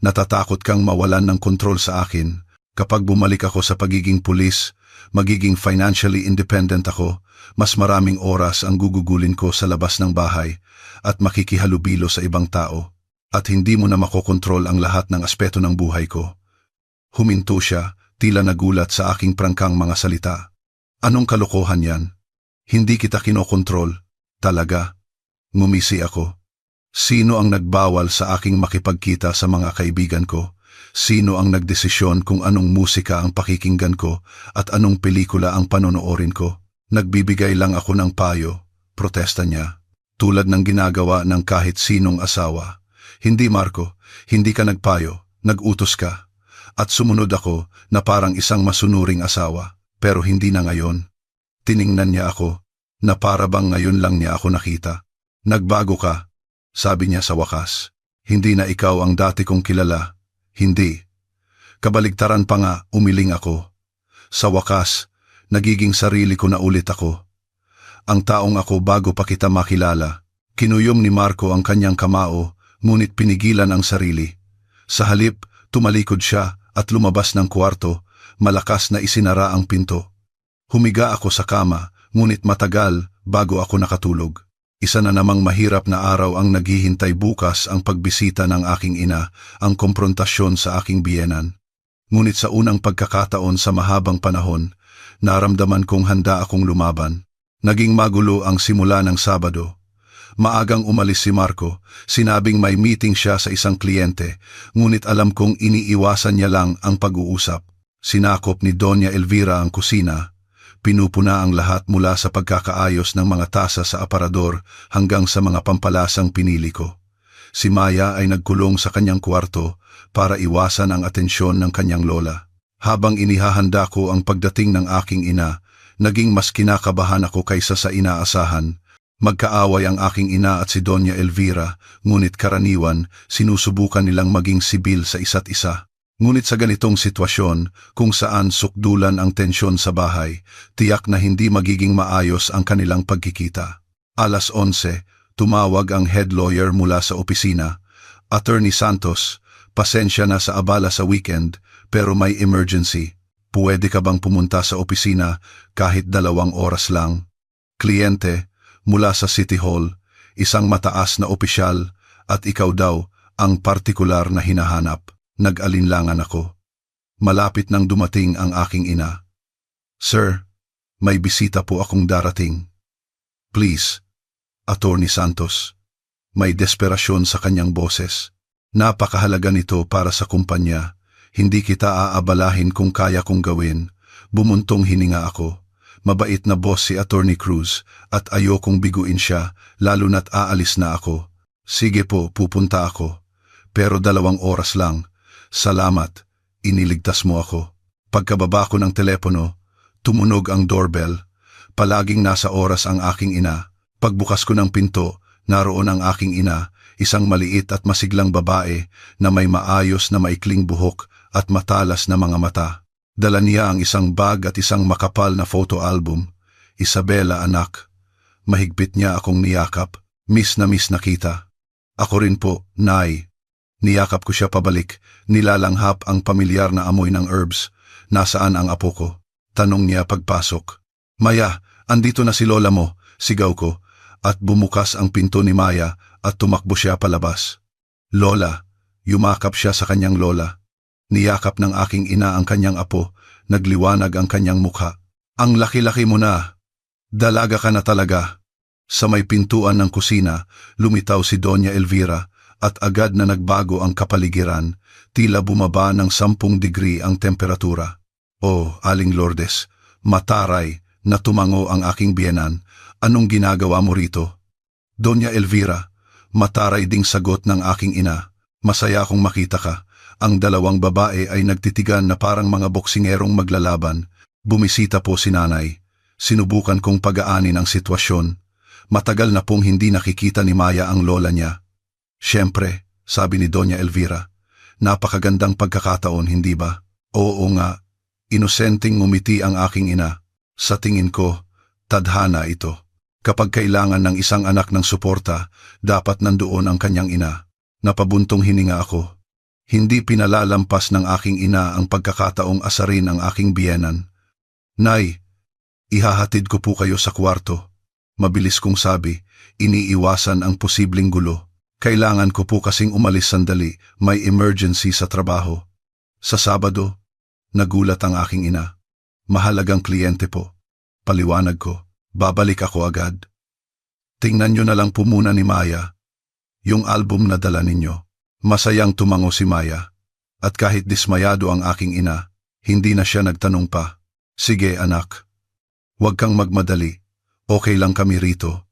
Natatakot kang mawalan ng kontrol sa akin. Kapag bumalik ako sa pagiging pulis, magiging financially independent ako, mas maraming oras ang gugugulin ko sa labas ng bahay at makikihalubilo sa ibang tao. At hindi mo na makokontrol ang lahat ng aspeto ng buhay ko. Huminto siya, tila nagulat sa aking prangkang mga salita. Anong kalokohan yan? Hindi kita kinokontrol. Talaga. Ngumisi ako. Sino ang nagbawal sa aking makipagkita sa mga kaibigan ko? Sino ang nagdesisyon kung anong musika ang pakikinggan ko at anong pelikula ang panonoorin ko? Nagbibigay lang ako ng payo. protesta niya. Tulad ng ginagawa ng kahit sinong asawa. Hindi Marco, hindi ka nagpayo, nag-utos ka. At sumunod ako na parang isang masunuring asawa. Pero hindi na ngayon. Tiningnan niya ako na para bang ngayon lang niya ako nakita. Nagbago ka, sabi niya sa wakas. Hindi na ikaw ang dati kong kilala. Hindi. Kabaligtaran pa nga, umiling ako. Sa wakas, nagiging sarili ko na ulit ako. Ang taong ako bago pa kita makilala. Kinuyom ni Marco ang kanyang kamao, ngunit pinigilan ang sarili. Sa halip, tumalikod siya at lumabas ng kwarto, malakas na isinara ang pinto. Humiga ako sa kama, ngunit matagal bago ako nakatulog. Isa na namang mahirap na araw ang naghihintay bukas ang pagbisita ng aking ina, ang komprontasyon sa aking biyenan. Ngunit sa unang pagkakataon sa mahabang panahon, naramdaman kong handa akong lumaban. Naging magulo ang simula ng Sabado. Maagang umalis si Marco, sinabing may meeting siya sa isang kliyente, ngunit alam kong iniiwasan niya lang ang pag-uusap. Sinakop ni Doña Elvira ang kusina. Pinupuna ang lahat mula sa pagkakaayos ng mga tasa sa aparador hanggang sa mga pampalasang pinili ko. Si Maya ay nagkulong sa kanyang kwarto para iwasan ang atensyon ng kanyang lola. Habang inihahanda ko ang pagdating ng aking ina, naging mas kinakabahan ako kaysa sa inaasahan. Magkaaway ang aking ina at si Doña Elvira, ngunit karaniwan sinusubukan nilang maging sibil sa isa't isa. Ngunit sa ganitong sitwasyon, kung saan sukdulan ang tensyon sa bahay, tiyak na hindi magiging maayos ang kanilang pagkikita. 11:00, tumawag ang head lawyer mula sa opisina. Attorney Santos, pasensya na sa abala sa weekend, pero may emergency. Pwede ka bang pumunta sa opisina kahit 2 oras lang? Kliyente, mula sa City Hall, isang mataas na opisyal, at ikaw daw ang partikular na hinahanap. Nag-alinlangan ako. Malapit nang dumating ang aking ina. Sir, may bisita po akong darating. Please, Attorney Santos. May desperasyon sa kanyang boses. Napakahalaga nito para sa kumpanya. Hindi kita aabalahin kung kaya kong gawin. Bumuntong hininga ako. Mabait na boss si Attorney Cruz at ayokong biguin siya lalo na't aalis na ako. Sige po, pupunta ako. Pero 2 oras lang. Salamat, iniligtas mo ako. Pagkababa ko ng telepono, tumunog ang doorbell. Palaging nasa oras ang aking ina. Pagbukas ko ng pinto, naroon ang aking ina, isang maliit at masiglang babae na may maayos na maikling buhok at matalas na mga mata. Dala niya ang isang bag at isang makapal na photo album. Isabela, anak. Mahigpit niya akong niyakap. Miss na kita. Ako rin po, Nay. Niyakap ko siya pabalik, nilalanghap ang pamilyar na amoy ng herbs. Nasaan ang apo ko? Tanong niya pagpasok. Maya, andito na si lola mo, sigaw ko, at bumukas ang pinto ni Maya at tumakbo siya palabas. Lola, yumakap siya sa kanyang lola. Niyakap ng aking ina ang kanyang apo, nagliwanag ang kanyang mukha. Ang laki-laki mo na. Dalaga ka na talaga. Sa may pintuan ng kusina, lumitaw si Doña Elvira, at agad na nagbago ang kapaligiran, tila bumaba ng 10 degree ang temperatura. Oh, Aling Lourdes, mataray na tumango ang aking biyenan, anong ginagawa mo rito? Doña Elvira, mataray ding sagot ng aking ina, masaya akong makita ka. Ang 2 babae ay nagtitigan na parang mga boksingerong maglalaban. Bumisita po si nanay. Sinubukan kong pagaanin ang sitwasyon. Matagal na pong hindi nakikita ni Maya ang lola niya. Siyempre, sabi ni Doña Elvira, napakagandang pagkakataon, hindi ba? Oo nga, inosenteng ngumiti ang aking ina. Sa tingin ko, tadhana ito. Kapag kailangan ng isang anak ng suporta, dapat nandoon ang kanyang ina. Napabuntong hininga ako. Hindi pinalalampas ng aking ina ang pagkakataong asarin ang aking biyenan. Nay, ihahatid ko po kayo sa kwarto. Mabilis kong sabi, iniiwasan ang posibleng gulo. Kailangan ko po kasing umalis sandali, may emergency sa trabaho. Sa Sabado, nagulat ang aking ina. Mahalagang kliyente po. Paliwanag ko, babalik ako agad. Tingnan nyo na lang po muna ni Maya, yung album na dala ninyo. Masayang tumango si Maya, at kahit dismayado ang aking ina, hindi na siya nagtanong pa. Sige anak, huwag kang magmadali, okay lang kami rito.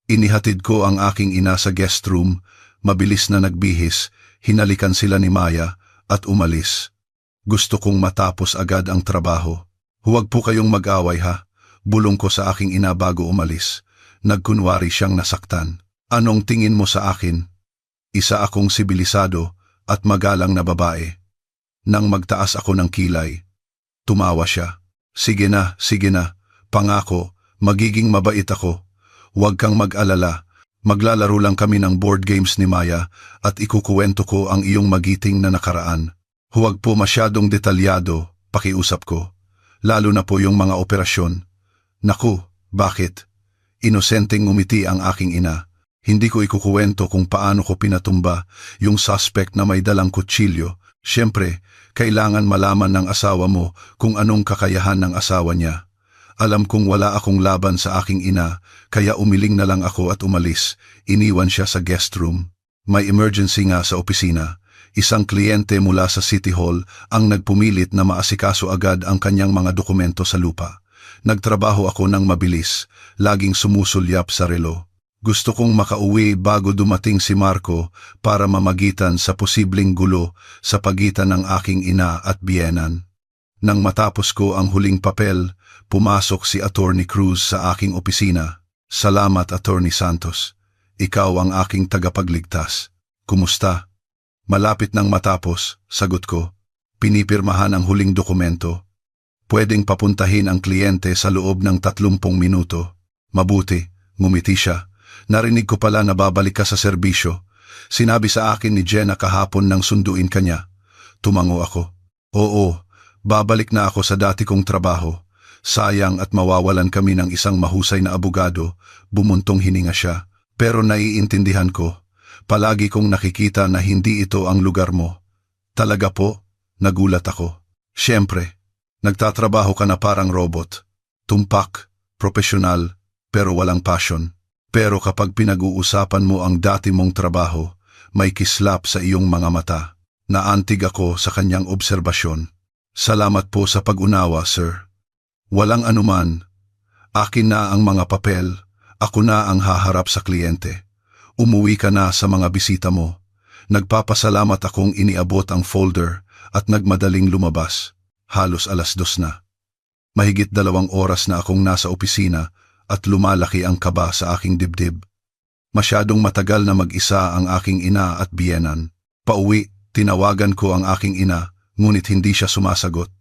Inihatid ko ang aking ina sa guest room, mabilis na nagbihis, hinalikan sila ni Maya at umalis. Gusto kong matapos agad ang trabaho. Huwag po kayong mag-away ha, bulong ko sa aking ina bago umalis. Nagkunwari siyang nasaktan. Anong tingin mo sa akin? Isa akong sibilisado at magalang na babae. Nang magtaas ako ng kilay, tumawa siya. Sige na, pangako, magiging mabait ako. Huwag kang mag-alala, maglalaro lang kami ng board games ni Maya at ikukuwento ko ang iyong magiting na nakaraan. Huwag po masyadong detalyado, pakiusap ko. Lalo na po yung mga operasyon. Naku, bakit? Inosenteng ngumiti ang aking ina. Hindi ko ikukuwento kung paano ko pinatumba yung suspect na may dalang kutsilyo. Siyempre, kailangan malaman ng asawa mo kung anong kakayahan ng asawa niya. Alam kong wala akong laban sa aking ina, kaya umiling na lang ako at umalis. Iniwan siya sa guest room. May emergency nga sa opisina. Isang kliyente mula sa City Hall ang nagpumilit na maasikaso agad ang kanyang mga dokumento sa lupa. Nagtrabaho ako ng mabilis, laging sumusulyap sa relo. Gusto kong makauwi bago dumating si Marco para mamagitan sa posibleng gulo sa pagitan ng aking ina at biyenan. Nang matapos ko ang huling papel, pumasok si Attorney Cruz sa aking opisina. Salamat, Attorney Santos. Ikaw ang aking tagapagligtas. Kumusta? Malapit nang matapos, sagot ko. Pinipirmahan ang huling dokumento. Pwedeng papuntahin ang kliyente sa loob ng 30 minuto. Mabuti, ngumiti siya. Narinig ko pala na babalik ka sa serbisyo. Sinabi sa akin ni Jenna kahapon nang sunduin ka niya. Tumango ako. Oo, babalik na ako sa dati kong trabaho. Sayang at mawawalan kami ng isang mahusay na abogado. Bumuntong hininga siya. Pero naiintindihan ko. Palagi kong nakikita na hindi ito ang lugar mo. Talaga po? Nagulat ako. Siyempre, nagtatrabaho ka na parang robot. Tumpak, profesional, pero walang passion. Pero kapag pinag-uusapan mo ang dati mong trabaho, may kislap sa iyong mga mata. Naantig ako sa kanyang obserbasyon. Salamat po sa pag-unawa, sir. Walang anuman. Akin na ang mga papel. Ako na ang haharap sa kliyente. Umuwi ka na sa mga bisita mo. Nagpapasalamat akong iniabot ang folder at nagmadaling lumabas. Halos 2:00 na. Mahigit 2 oras na akong nasa opisina at lumalaki ang kaba sa aking dibdib. Masyadong matagal na mag-isa ang aking ina at biyenan. Pauwi, tinawagan ko ang aking ina, ngunit hindi siya sumasagot.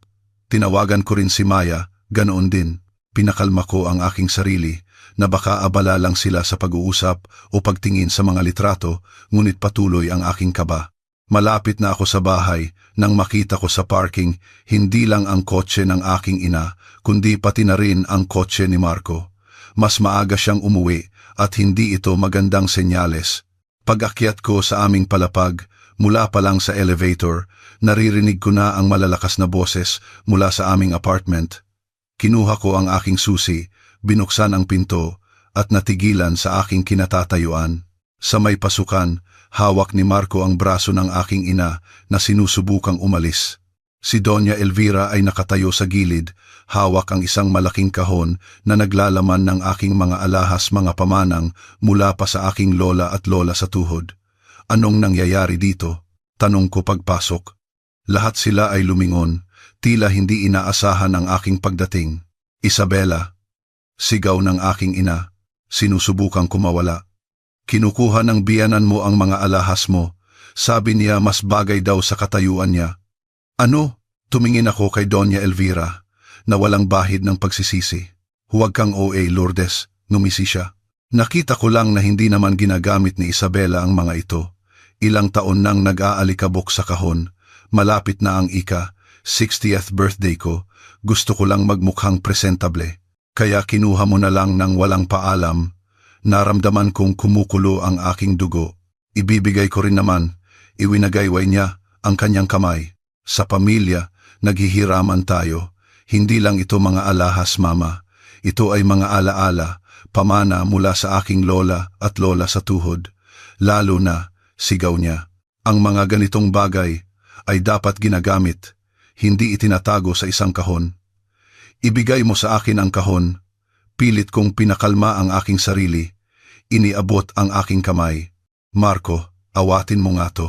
Tinawagan ko rin si Maya, ganoon din. Pinakalma ko ang aking sarili na baka abala lang sila sa pag-uusap o pagtingin sa mga litrato, ngunit patuloy ang aking kaba. Malapit na ako sa bahay nang makita ko sa parking hindi lang ang kotse ng aking ina, kundi pati na rin ang kotse ni Marco. Mas maaga siyang umuwi at hindi ito magandang senyales. Pag-akyat ko sa aming palapag, mula pa lang sa elevator, naririnig ko na ang malalakas na boses mula sa aming apartment. Kinuha ko ang aking susi, binuksan ang pinto, at natigilan sa aking kinatatayuan. Sa may pasukan, hawak ni Marco ang braso ng aking ina na sinusubukang umalis. Si Doña Elvira ay nakatayo sa gilid, hawak ang isang malaking kahon na naglalaman ng aking mga alahas mga pamanang mula pa sa aking lola at lola sa tuhod. Anong nangyayari dito? Tanong ko pagpasok. Lahat sila ay lumingon, tila hindi inaasahan ang aking pagdating. Isabela. Sigaw ng aking ina. Sinusubukang kumawala. Kinukuha ng biyanan mo ang mga alahas mo. Sabi niya mas bagay daw sa katayuan niya. Ano? Tumingin ako kay Doña Elvira na walang bahid ng pagsisisi. Huwag kang OA, Lourdes, ngumisi siya. Nakita ko lang na hindi naman ginagamit ni Isabela ang mga ito. Ilang taon nang nag-aalikabok sa kahon. Malapit na ang 60th birthday ko. Gusto ko lang magmukhang presentable. Kaya kinuha mo na lang ng walang paalam. Naramdaman kong kumukulo ang aking dugo. Ibibigay ko rin naman. Iwinagayway niya ang kanyang kamay. Sa pamilya, naghihiraman tayo. Hindi lang ito mga alahas, Mama. Ito ay mga alaala, pamana mula sa aking lola at lola sa tuhod. Lalo na, sigaw niya, ang mga ganitong bagay ay dapat ginagamit, hindi itinatago sa isang kahon. Ibigay mo sa akin ang kahon. Pilit kong pinakalma ang aking sarili. Iniabot ang aking kamay. Marco, awatin mo nga to.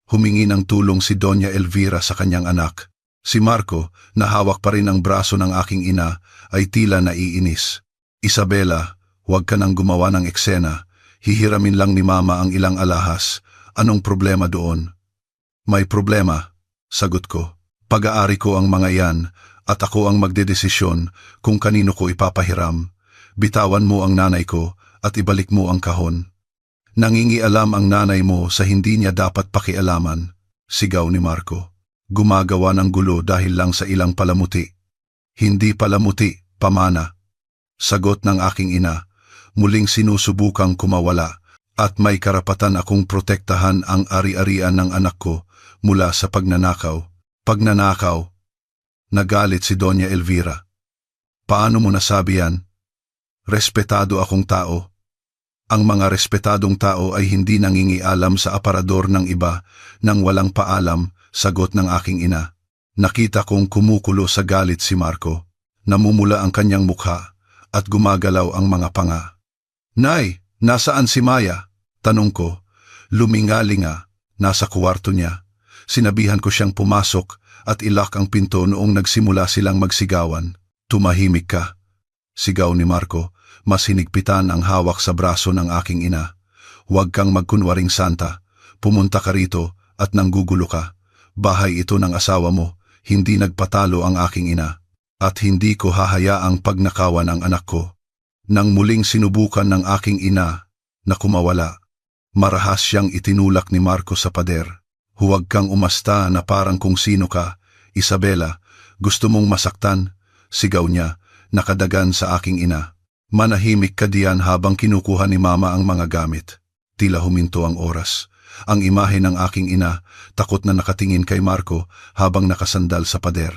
Humingi ng tulong si Doña Elvira sa kanyang anak. Si Marco, na hawak pa rin ang braso ng aking ina, ay tila naiinis. Isabela, huwag ka nang gumawa ng eksena. Hihiramin lang ni Mama ang ilang alahas. Anong problema doon? May problema, sagot ko. Pag-aari ko ang mga yan at ako ang magdedesisyon kung kanino ko ipapahiram. Bitawan mo ang nanay ko at ibalik mo ang kahon. Nangingialam ang nanay mo sa hindi niya dapat pakialaman, sigaw ni Marco. Gumagawa ng gulo dahil lang sa ilang palamuti. Hindi palamuti, pamana. Sagot ng aking ina, muling sinusubukang kumawala at may karapatan akong protektahan ang ari-arian ng anak ko mula sa pagnanakaw. Pagnanakaw. Nagalit si Doña Elvira. Paano mo nasabi yan? Respetado akong tao. Ang mga respetadong tao ay hindi nangingialam sa aparador ng iba nang walang paalam, sagot ng aking ina. Nakita kong kumukulo sa galit si Marco. Namumula ang kanyang mukha at gumagalaw ang mga panga. Nay, nasaan si Maya? Tanong ko. Lumingalinga, nasa kwarto niya. Sinabihan ko siyang pumasok at ilak ang pinto noong nagsimula silang magsigawan. Tumahimik ka, sigaw ni Marco. Mas hinigpitan ang hawak sa braso ng aking ina. Huwag kang magkunwaring santa. Pumunta ka rito at nanggugulo ka. Bahay ito ng asawa mo. Hindi nagpatalo ang aking ina. At hindi ko hahayaang pagnakawan ang anak ko. Nang muling sinubukan ng aking ina na kumawala, marahas siyang itinulak ni Marco sa pader. Huwag kang umasta na parang kung sino ka. Isabela, gusto mong masaktan? Sigaw niya, nakadagan sa aking ina. Manahimik ka diyan habang kinukuha ni Mama ang mga gamit. Tila huminto ang oras. Ang imahe ng aking ina, takot na nakatingin kay Marco habang nakasandal sa pader.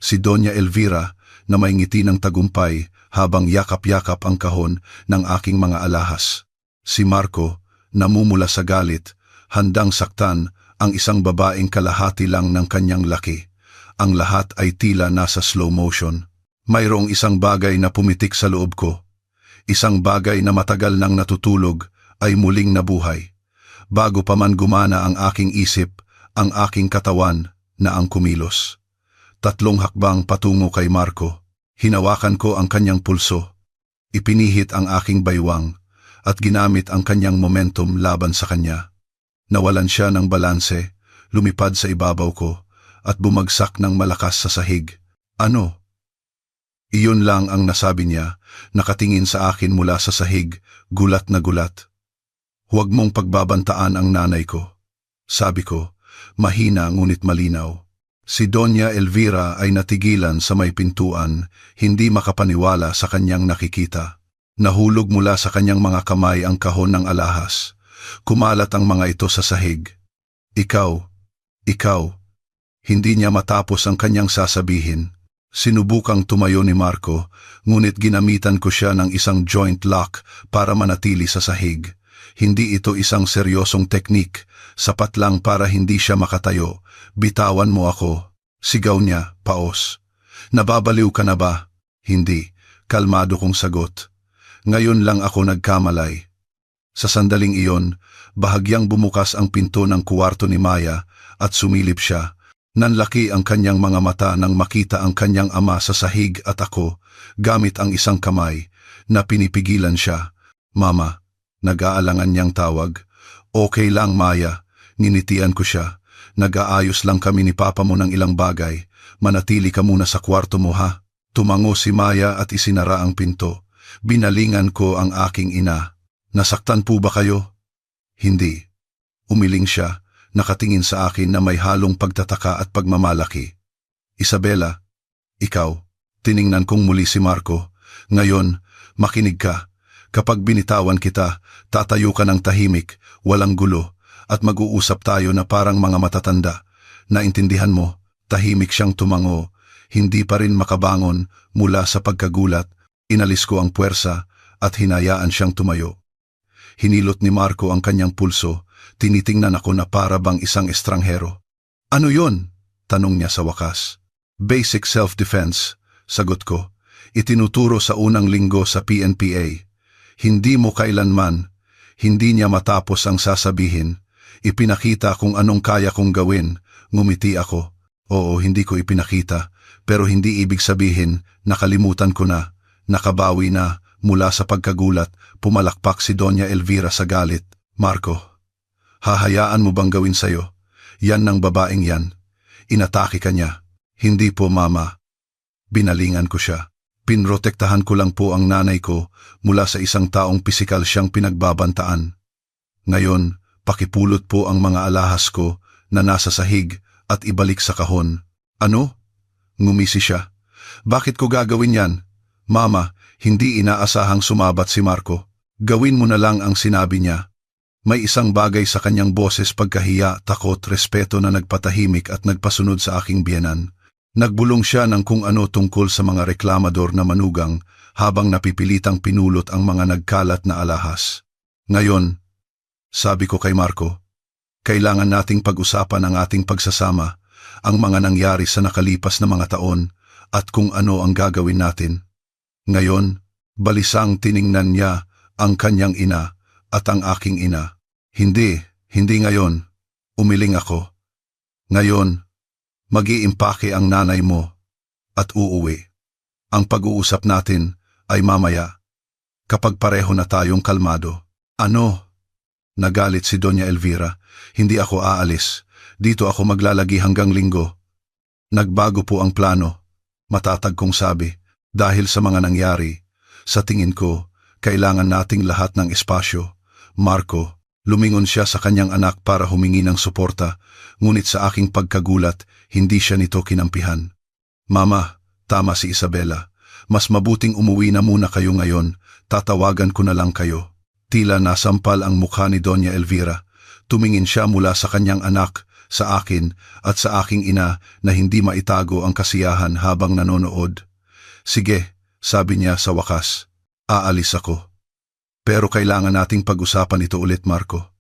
Si Doña Elvira na may ngiti ng tagumpay habang yakap-yakap ang kahon ng aking mga alahas. Si Marco, namumula sa galit, handang saktan ang isang babaeng kalahati lang ng kanyang laki. Ang lahat ay tila nasa slow motion. Mayroong isang bagay na pumitik sa loob ko. Isang bagay na matagal nang natutulog ay muling nabuhay. Bago pa man gumana ang aking isip, ang aking katawan na ang kumilos. 3 hakbang patungo kay Marco. Hinawakan ko ang kanyang pulso. Ipinihit ang aking baywang at ginamit ang kanyang momentum laban sa kanya. Nawalan siya ng balanse, lumipad sa ibabaw ko at bumagsak ng malakas sa sahig. Ano? Iyon lang ang nasabi niya, nakatingin sa akin mula sa sahig, gulat na gulat. Huwag mong pagbabantaan ang nanay ko. Sabi ko, mahina ngunit malinaw. Si Doña Elvira ay natigilan sa may pintuan, hindi makapaniwala sa kanyang nakikita. Nahulog mula sa kanyang mga kamay ang kahon ng alahas. Kumalat ang mga ito sa sahig. Ikaw. Hindi niya matapos ang kanyang sasabihin. Sinubukang tumayo ni Marco, ngunit ginamitan ko siya ng isang joint lock para manatili sa sahig. Hindi ito isang seryosong teknik, sapat lang para hindi siya makatayo. Bitawan mo ako. Sigaw niya, paos. Nababaliw ka na ba? Hindi. Kalmado kong sagot. Ngayon lang ako nagkamalay. Sa sandaling iyon, bahagyang bumukas ang pinto ng kuwarto ni Maya at sumilip siya. Nanlaki ang kanyang mga mata nang makita ang kanyang ama sa sahig at ako, gamit ang isang kamay, na pinipigilan siya. Mama, nag-aalangan niyang tawag. Okay lang, Maya. Ninitian ko siya. Nag-aayos lang kami ni Papa mo ng ilang bagay. Manatili ka muna sa kwarto mo, ha? Tumango si Maya at isinara ang pinto. Binalingan ko ang aking ina. Nasaktan po ba kayo? Hindi. Umiling siya. Nakatingin sa akin na may halong pagtataka at pagmamalaki. Isabela, ikaw. Tiningnan kong muli si Marco. Ngayon, makinig ka. Kapag binitawan kita, tatayo ka ng tahimik, walang gulo, at mag-uusap tayo na parang mga matatanda. Naintindihan mo, tahimik siyang tumango, hindi pa rin makabangon mula sa pagkagulat. Inalis ko ang puwersa at hinayaan siyang tumayo. Hinilot ni Marco ang kanyang pulso. Tinitingnan ako na para bang isang estranghero. Ano yon? Tanong niya sa wakas. Basic self-defense, sagot ko. Itinuturo sa unang linggo sa PNPA. Hindi mo kailanman, hindi niya matapos ang sasabihin. Ipinakita kung anong kaya kong gawin. Ngumiti ako. Oo, hindi ko ipinakita, pero hindi ibig sabihin nakalimutan ko na, nakabawi na. Mula sa pagkagulat, pumalakpak si Doña Elvira sa galit. Marco, hahayaan mo bang gawin sa'yo? Yan ng babaeng yan. Inatake ka niya. Hindi po, Mama. Binalingan ko siya. Pinrotektahan ko lang po ang nanay ko mula sa isang taong pisikal siyang pinagbabantaan. Ngayon, pakipulot po ang mga alahas ko na nasa sahig at ibalik sa kahon. Ano? Ngumisi siya. Bakit ko gagawin yan? Mama, hindi inaasahang sumabat si Marco. Gawin mo na lang ang sinabi niya. May isang bagay sa kanyang boses, pagkahiya, takot, respeto na nagpatahimik at nagpasunod sa aking biyenan. Nagbulong siya ng kung ano tungkol sa mga reklamador na manugang habang napipilitang pinulot ang mga nagkalat na alahas. Ngayon, sabi ko kay Marco, kailangan nating pag-usapan ang ating pagsasama, ang mga nangyari sa nakalipas na mga taon at kung ano ang gagawin natin. Ngayon, balisang tiningnan niya ang kanyang ina at ang aking ina. Hindi ngayon. Umiling ako. Ngayon, mag-iimpake ang nanay mo at uuwi. Ang pag-uusap natin ay mamaya, kapag pareho na tayong kalmado. Ano? Nagalit si Doña Elvira. Hindi ako aalis. Dito ako maglalagi hanggang Linggo. Nagbago po ang plano. Matatag kong sabi. Dahil sa mga nangyari, sa tingin ko, kailangan nating lahat ng espasyo. Marco, lumingon siya sa kanyang anak para humingi ng suporta, ngunit sa aking pagkagulat, hindi siya nito kinampihan. Mama, tama si Isabela. Mas mabuting umuwi na muna kayo ngayon, tatawagan ko na lang kayo. Tila nasampal ang mukha ni Doña Elvira. Tumingin siya mula sa kanyang anak, sa akin, at sa aking ina na hindi maitago ang kasiyahan habang nanonood. Sige, sabi niya sa wakas, aalis ako. Pero kailangan nating pag-usapan ito ulit, Marco.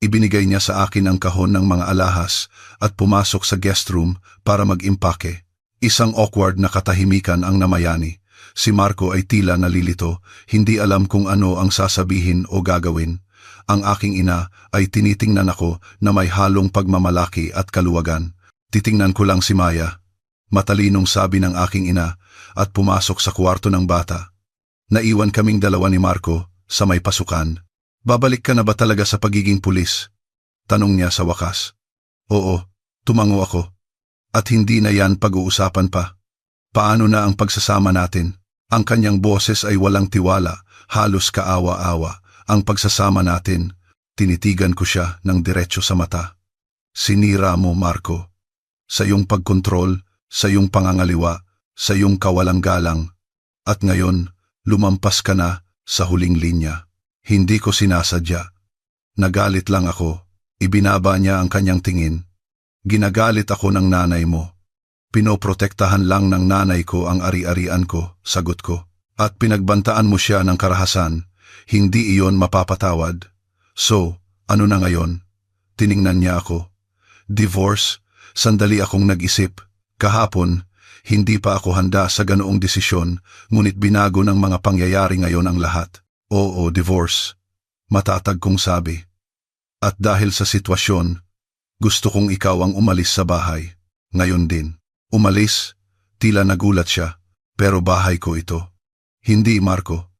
Ibinigay niya sa akin ang kahon ng mga alahas at pumasok sa guest room para mag-impake. Isang awkward na katahimikan ang namayani. Si Marco ay tila nalilito, hindi alam kung ano ang sasabihin o gagawin. Ang aking ina ay tinitingnan ako na may halong pagmamalaki at kaluwagan. Titingnan ko lang si Maya. Matalinong sabi ng aking ina at pumasok sa kwarto ng bata. Naiwan kaming dalawa ni Marco sa may pasukan. Babalik ka na ba talaga sa pagiging pulis? Tanong niya sa wakas. Oo, tumango ako. At hindi na yan pag-uusapan pa. Paano na ang pagsasama natin? Ang kanyang boses ay walang tiwala, halos kaawa-awa. Ang pagsasama natin, tinitigan ko siya ng diretso sa mata. Sinira mo, Marco. Sa iyong pagkontrol, sa iyong pangangaliwa, sa iyong kawalang galang. At ngayon, lumampas ka na sa huling linya. Hindi ko sinasadya. Nagalit lang ako. Ibinaba niya ang kanyang tingin. Ginagalit ako ng nanay mo. Pinoprotektahan lang ng nanay ko ang ari-arian ko, sagot ko. At pinagbantaan mo siya ng karahasan. Hindi iyon mapapatawad. So, ano na ngayon? Tiningnan niya ako. Divorce? Sandali akong nag-isip. Kahapon, hindi pa ako handa sa ganoong desisyon, ngunit binago ng mga pangyayari ngayon ang lahat. Oo, divorce. Matatag kong sabi. At dahil sa sitwasyon, gusto kong ikaw ang umalis sa bahay. Ngayon din. Umalis? Tila nagulat siya. Pero bahay ko ito. Hindi, Marco.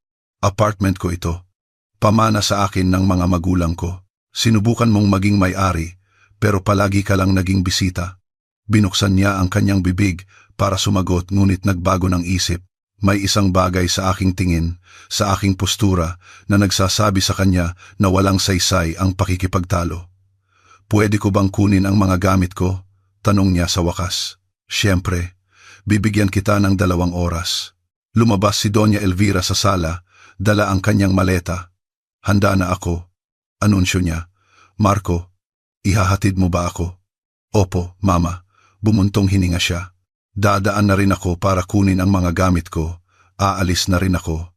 Apartment ko ito. Pamana sa akin ng mga magulang ko. Sinubukan mong maging may-ari, pero palagi ka lang naging bisita. Binuksan niya ang kanyang bibig para sumagot, ngunit nagbago ng isip. May isang bagay sa aking tingin, sa aking postura, na nagsasabi sa kanya na walang saysay ang pakikipagtalo. Pwede ko bang kunin ang mga gamit ko? Tanong niya sa wakas. Siyempre, bibigyan kita ng 2 oras. Lumabas si Doña Elvira sa sala, dala ang kanyang maleta. Handa na ako. Anunsyo niya. Marco, ihahatid mo ba ako? Opo, Mama. Bumuntong hininga siya. Dadaan na rin ako para kunin ang mga gamit ko. Aalis na rin ako.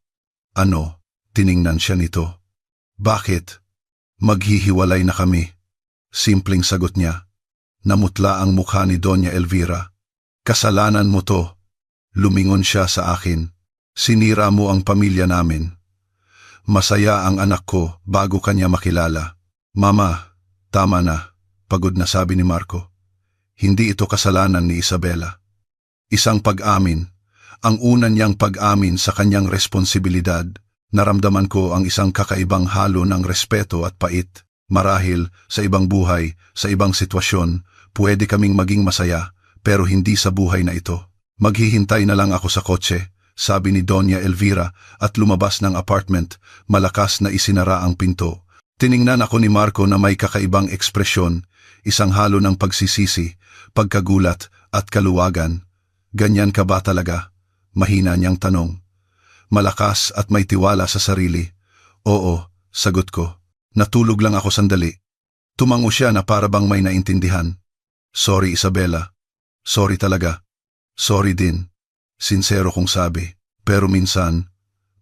Ano? Tiningnan siya nito. Bakit? Maghihiwalay na kami. Simpleng sagot niya. Namutla ang mukha ni Doña Elvira. Kasalanan mo to. Lumingon siya sa akin. Sinira mo ang pamilya namin. Masaya ang anak ko bago kanya makilala. Mama, tama na, pagod na sabi ni Marco. Hindi ito kasalanan ni Isabela. Isang pag-amin, ang una niyang pag-amin sa kanyang responsibilidad. Naramdaman ko ang isang kakaibang halo ng respeto at pait. Marahil, sa ibang buhay, sa ibang sitwasyon, pwede kaming maging masaya, pero hindi sa buhay na ito. Maghihintay na lang ako sa kotse, sabi ni Doña Elvira at lumabas ng apartment, malakas na isinara ang pinto. Tiningnan ako ni Marco na may kakaibang ekspresyon, isang halo ng pagsisisi, pagkagulat at kaluwagan. Ganyan ka ba talaga? Mahina niyang tanong. Malakas at may tiwala sa sarili. Oo, sagot ko. Natulog lang ako sandali. Tumango siya na para bang may naintindihan. Sorry Isabela. Sorry talaga. Sorry din. Sincero kong sabi. Pero minsan,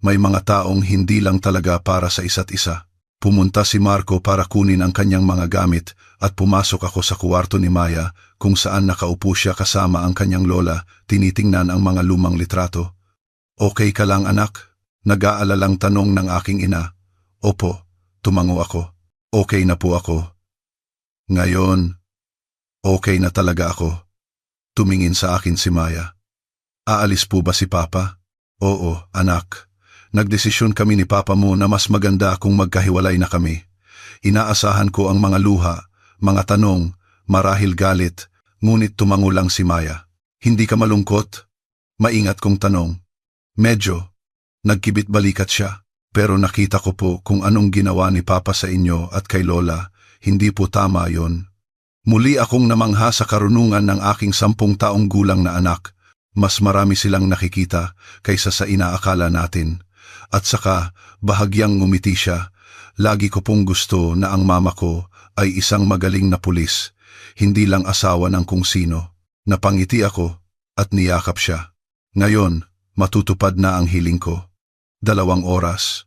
may mga taong hindi lang talaga para sa isa't isa. Pumunta si Marco para kunin ang kanyang mga gamit at pumasok ako sa kuwarto ni Maya kung saan nakaupo siya kasama ang kanyang lola, tinitingnan ang mga lumang litrato. Okay ka lang anak? Nag-aalalang tanong ng aking ina. Opo, tumango ako. Okay na po ako. Ngayon, okay na talaga ako. Tumingin sa akin si Maya. Aalis po ba si Papa? Oo, anak. Nagdesisyon kami ni Papa mo na mas maganda kung magkahiwalay na kami. Inaasahan ko ang mga luha, mga tanong, marahil galit, ngunit tumango lang si Maya. Hindi ka malungkot? Maingat kong tanong. Medyo. Nagkibit balikat siya. Pero nakita ko po kung anong ginawa ni Papa sa inyo at kay Lola. Hindi po tama yon. Muli akong namangha sa karunungan ng aking 10 taong gulang na anak. Mas marami silang nakikita kaysa sa inaakala natin. At saka, bahagyang ngumiti siya. Lagi ko pong gusto na ang mama ko ay isang magaling na pulis, hindi lang asawa ng kung sino. Napangiti ako at niyakap siya. Ngayon, matutupad na ang hiling ko. 2 oras.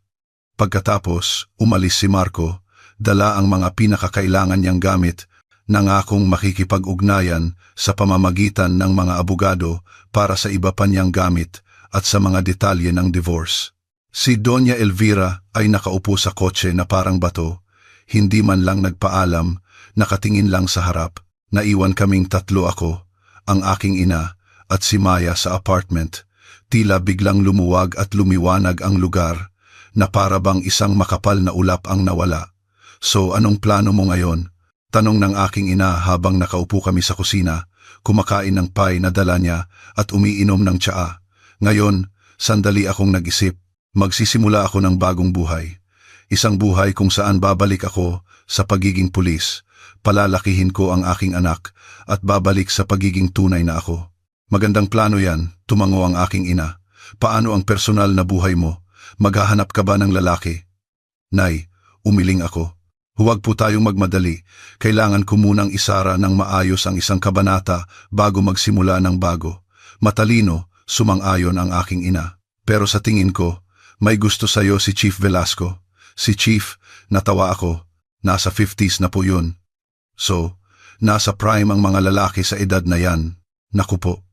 Pagkatapos, umalis si Marco, dala ang mga pinakakailangan niyang gamit, nangakong makikipag-ugnayan sa pamamagitan ng mga abogado para sa iba pa niyang gamit at sa mga detalye ng divorce. Si Doña Elvira ay nakaupo sa kotse na parang bato, hindi man lang nagpaalam, nakatingin lang sa harap. Naiwan kaming 3 ako, ang aking ina, at si Maya sa apartment. Tila biglang lumuwag at lumiwanag ang lugar, na para bang isang makapal na ulap ang nawala. So anong plano mo ngayon? Tanong ng aking ina habang nakaupo kami sa kusina, kumakain ng pie na dala niya at umiinom ng tsaa. Ngayon, sandali akong nag-isip. Magsisimula ako ng bagong buhay. Isang buhay kung saan babalik ako sa pagiging pulis, palalakihin ko ang aking anak at babalik sa pagiging tunay na ako. Magandang plano yan, tumango ang aking ina. Paano ang personal na buhay mo? Maghahanap ka ba ng lalaki? Nay, umiling ako. Huwag po tayong magmadali. Kailangan ko munang isara ng maayos ang isang kabanata bago magsimula ng bago. Matalino, sumang-ayon ang aking ina. Pero sa tingin ko, may gusto sa'yo si Chief Velasco. Si Chief, natawa ako. Nasa 50s na po yun. So, nasa prime ang mga lalaki sa edad na yan. Naku po.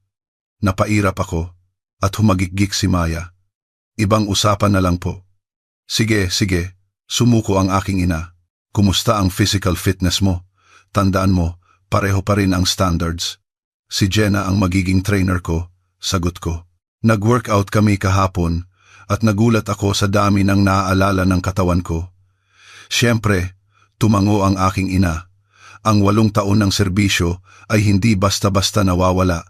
Napairap ako at humagikgik si Maya. Ibang usapan na lang po. Sige, sumuko ang aking ina. Kumusta ang physical fitness mo? Tandaan mo, pareho pa rin ang standards. Si Jenna ang magiging trainer ko, sagot ko. Nag-workout kami kahapon at nagulat ako sa dami ng naaalala ng katawan ko. Siyempre, tumango ang aking ina. Ang 8 taon ng serbisyo ay hindi basta-basta nawawala,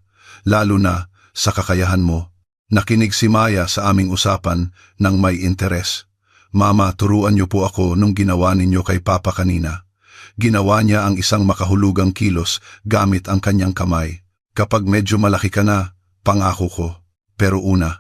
lalo na sa kakayahan mo. Nakinig si Maya sa aming usapan ng may interes. Mama, turuan niyo po ako nung ginawa ninyo kay Papa kanina. Ginawa niya ang isang makahulugang kilos gamit ang kanyang kamay. Kapag medyo malaki ka na, pangako ko. Pero una,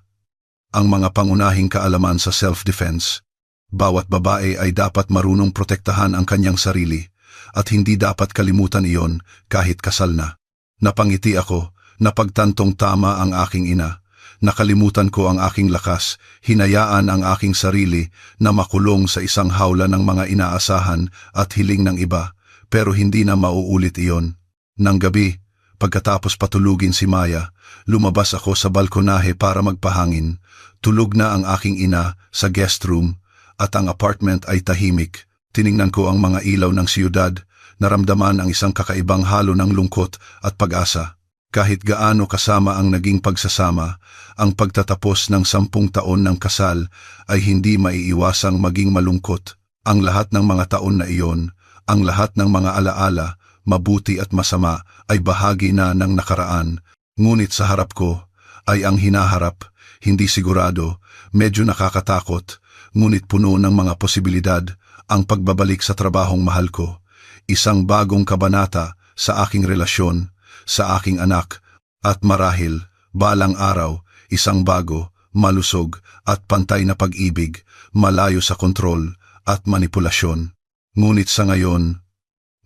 ang mga pangunahing kaalaman sa self-defense. Bawat babae ay dapat marunong protektahan ang kanyang sarili at hindi dapat kalimutan iyon kahit kasal na. Napangiti ako, napagtantong tama ang aking ina. Nakalimutan ko ang aking lakas, hinayaan ang aking sarili na makulong sa isang hawla ng mga inaasahan at hiling ng iba, pero hindi na mauulit iyon. Nang gabi, pagkatapos patulugin si Maya, lumabas ako sa balkonahe para magpahangin. Tulog na ang aking ina sa guest room at ang apartment ay tahimik. Tiningnan ko ang mga ilaw ng siyudad, naramdaman ang isang kakaibang halo ng lungkot at pag-asa. Kahit gaano kasama ang naging pagsasama, ang pagtatapos ng 10 taon ng kasal ay hindi maiiwasang maging malungkot. Ang lahat ng mga taon na iyon, ang lahat ng mga alaala, mabuti at masama, ay bahagi na ng nakaraan. Ngunit sa harap ko ay ang hinaharap, hindi sigurado, medyo nakakatakot, ngunit puno ng mga posibilidad, ang pagbabalik sa trabahong mahal ko. Isang bagong kabanata sa aking relasyon, sa aking anak, at marahil, balang araw, isang bago, malusog, at pantay na pag-ibig, malayo sa kontrol at manipulasyon. Ngunit sa ngayon,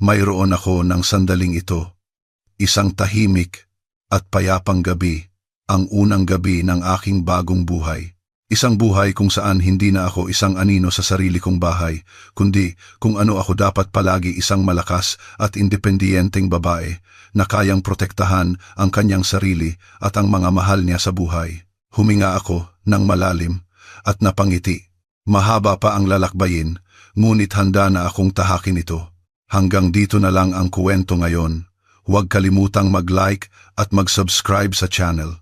mayroon ako ng sandaling ito. Isang tahimik at payapang gabi, ang unang gabi ng aking bagong buhay. Isang buhay kung saan hindi na ako isang anino sa sarili kong bahay, kundi kung ano ako dapat palagi isang malakas at independiyenteng babae na kayang protektahan ang kanyang sarili at ang mga mahal niya sa buhay. Huminga ako ng malalim at napangiti. Mahaba pa ang lalakbayin, ngunit handa na akong tahakin ito. Hanggang dito na lang ang kwento ngayon. Huwag kalimutang mag-like at mag-subscribe sa channel.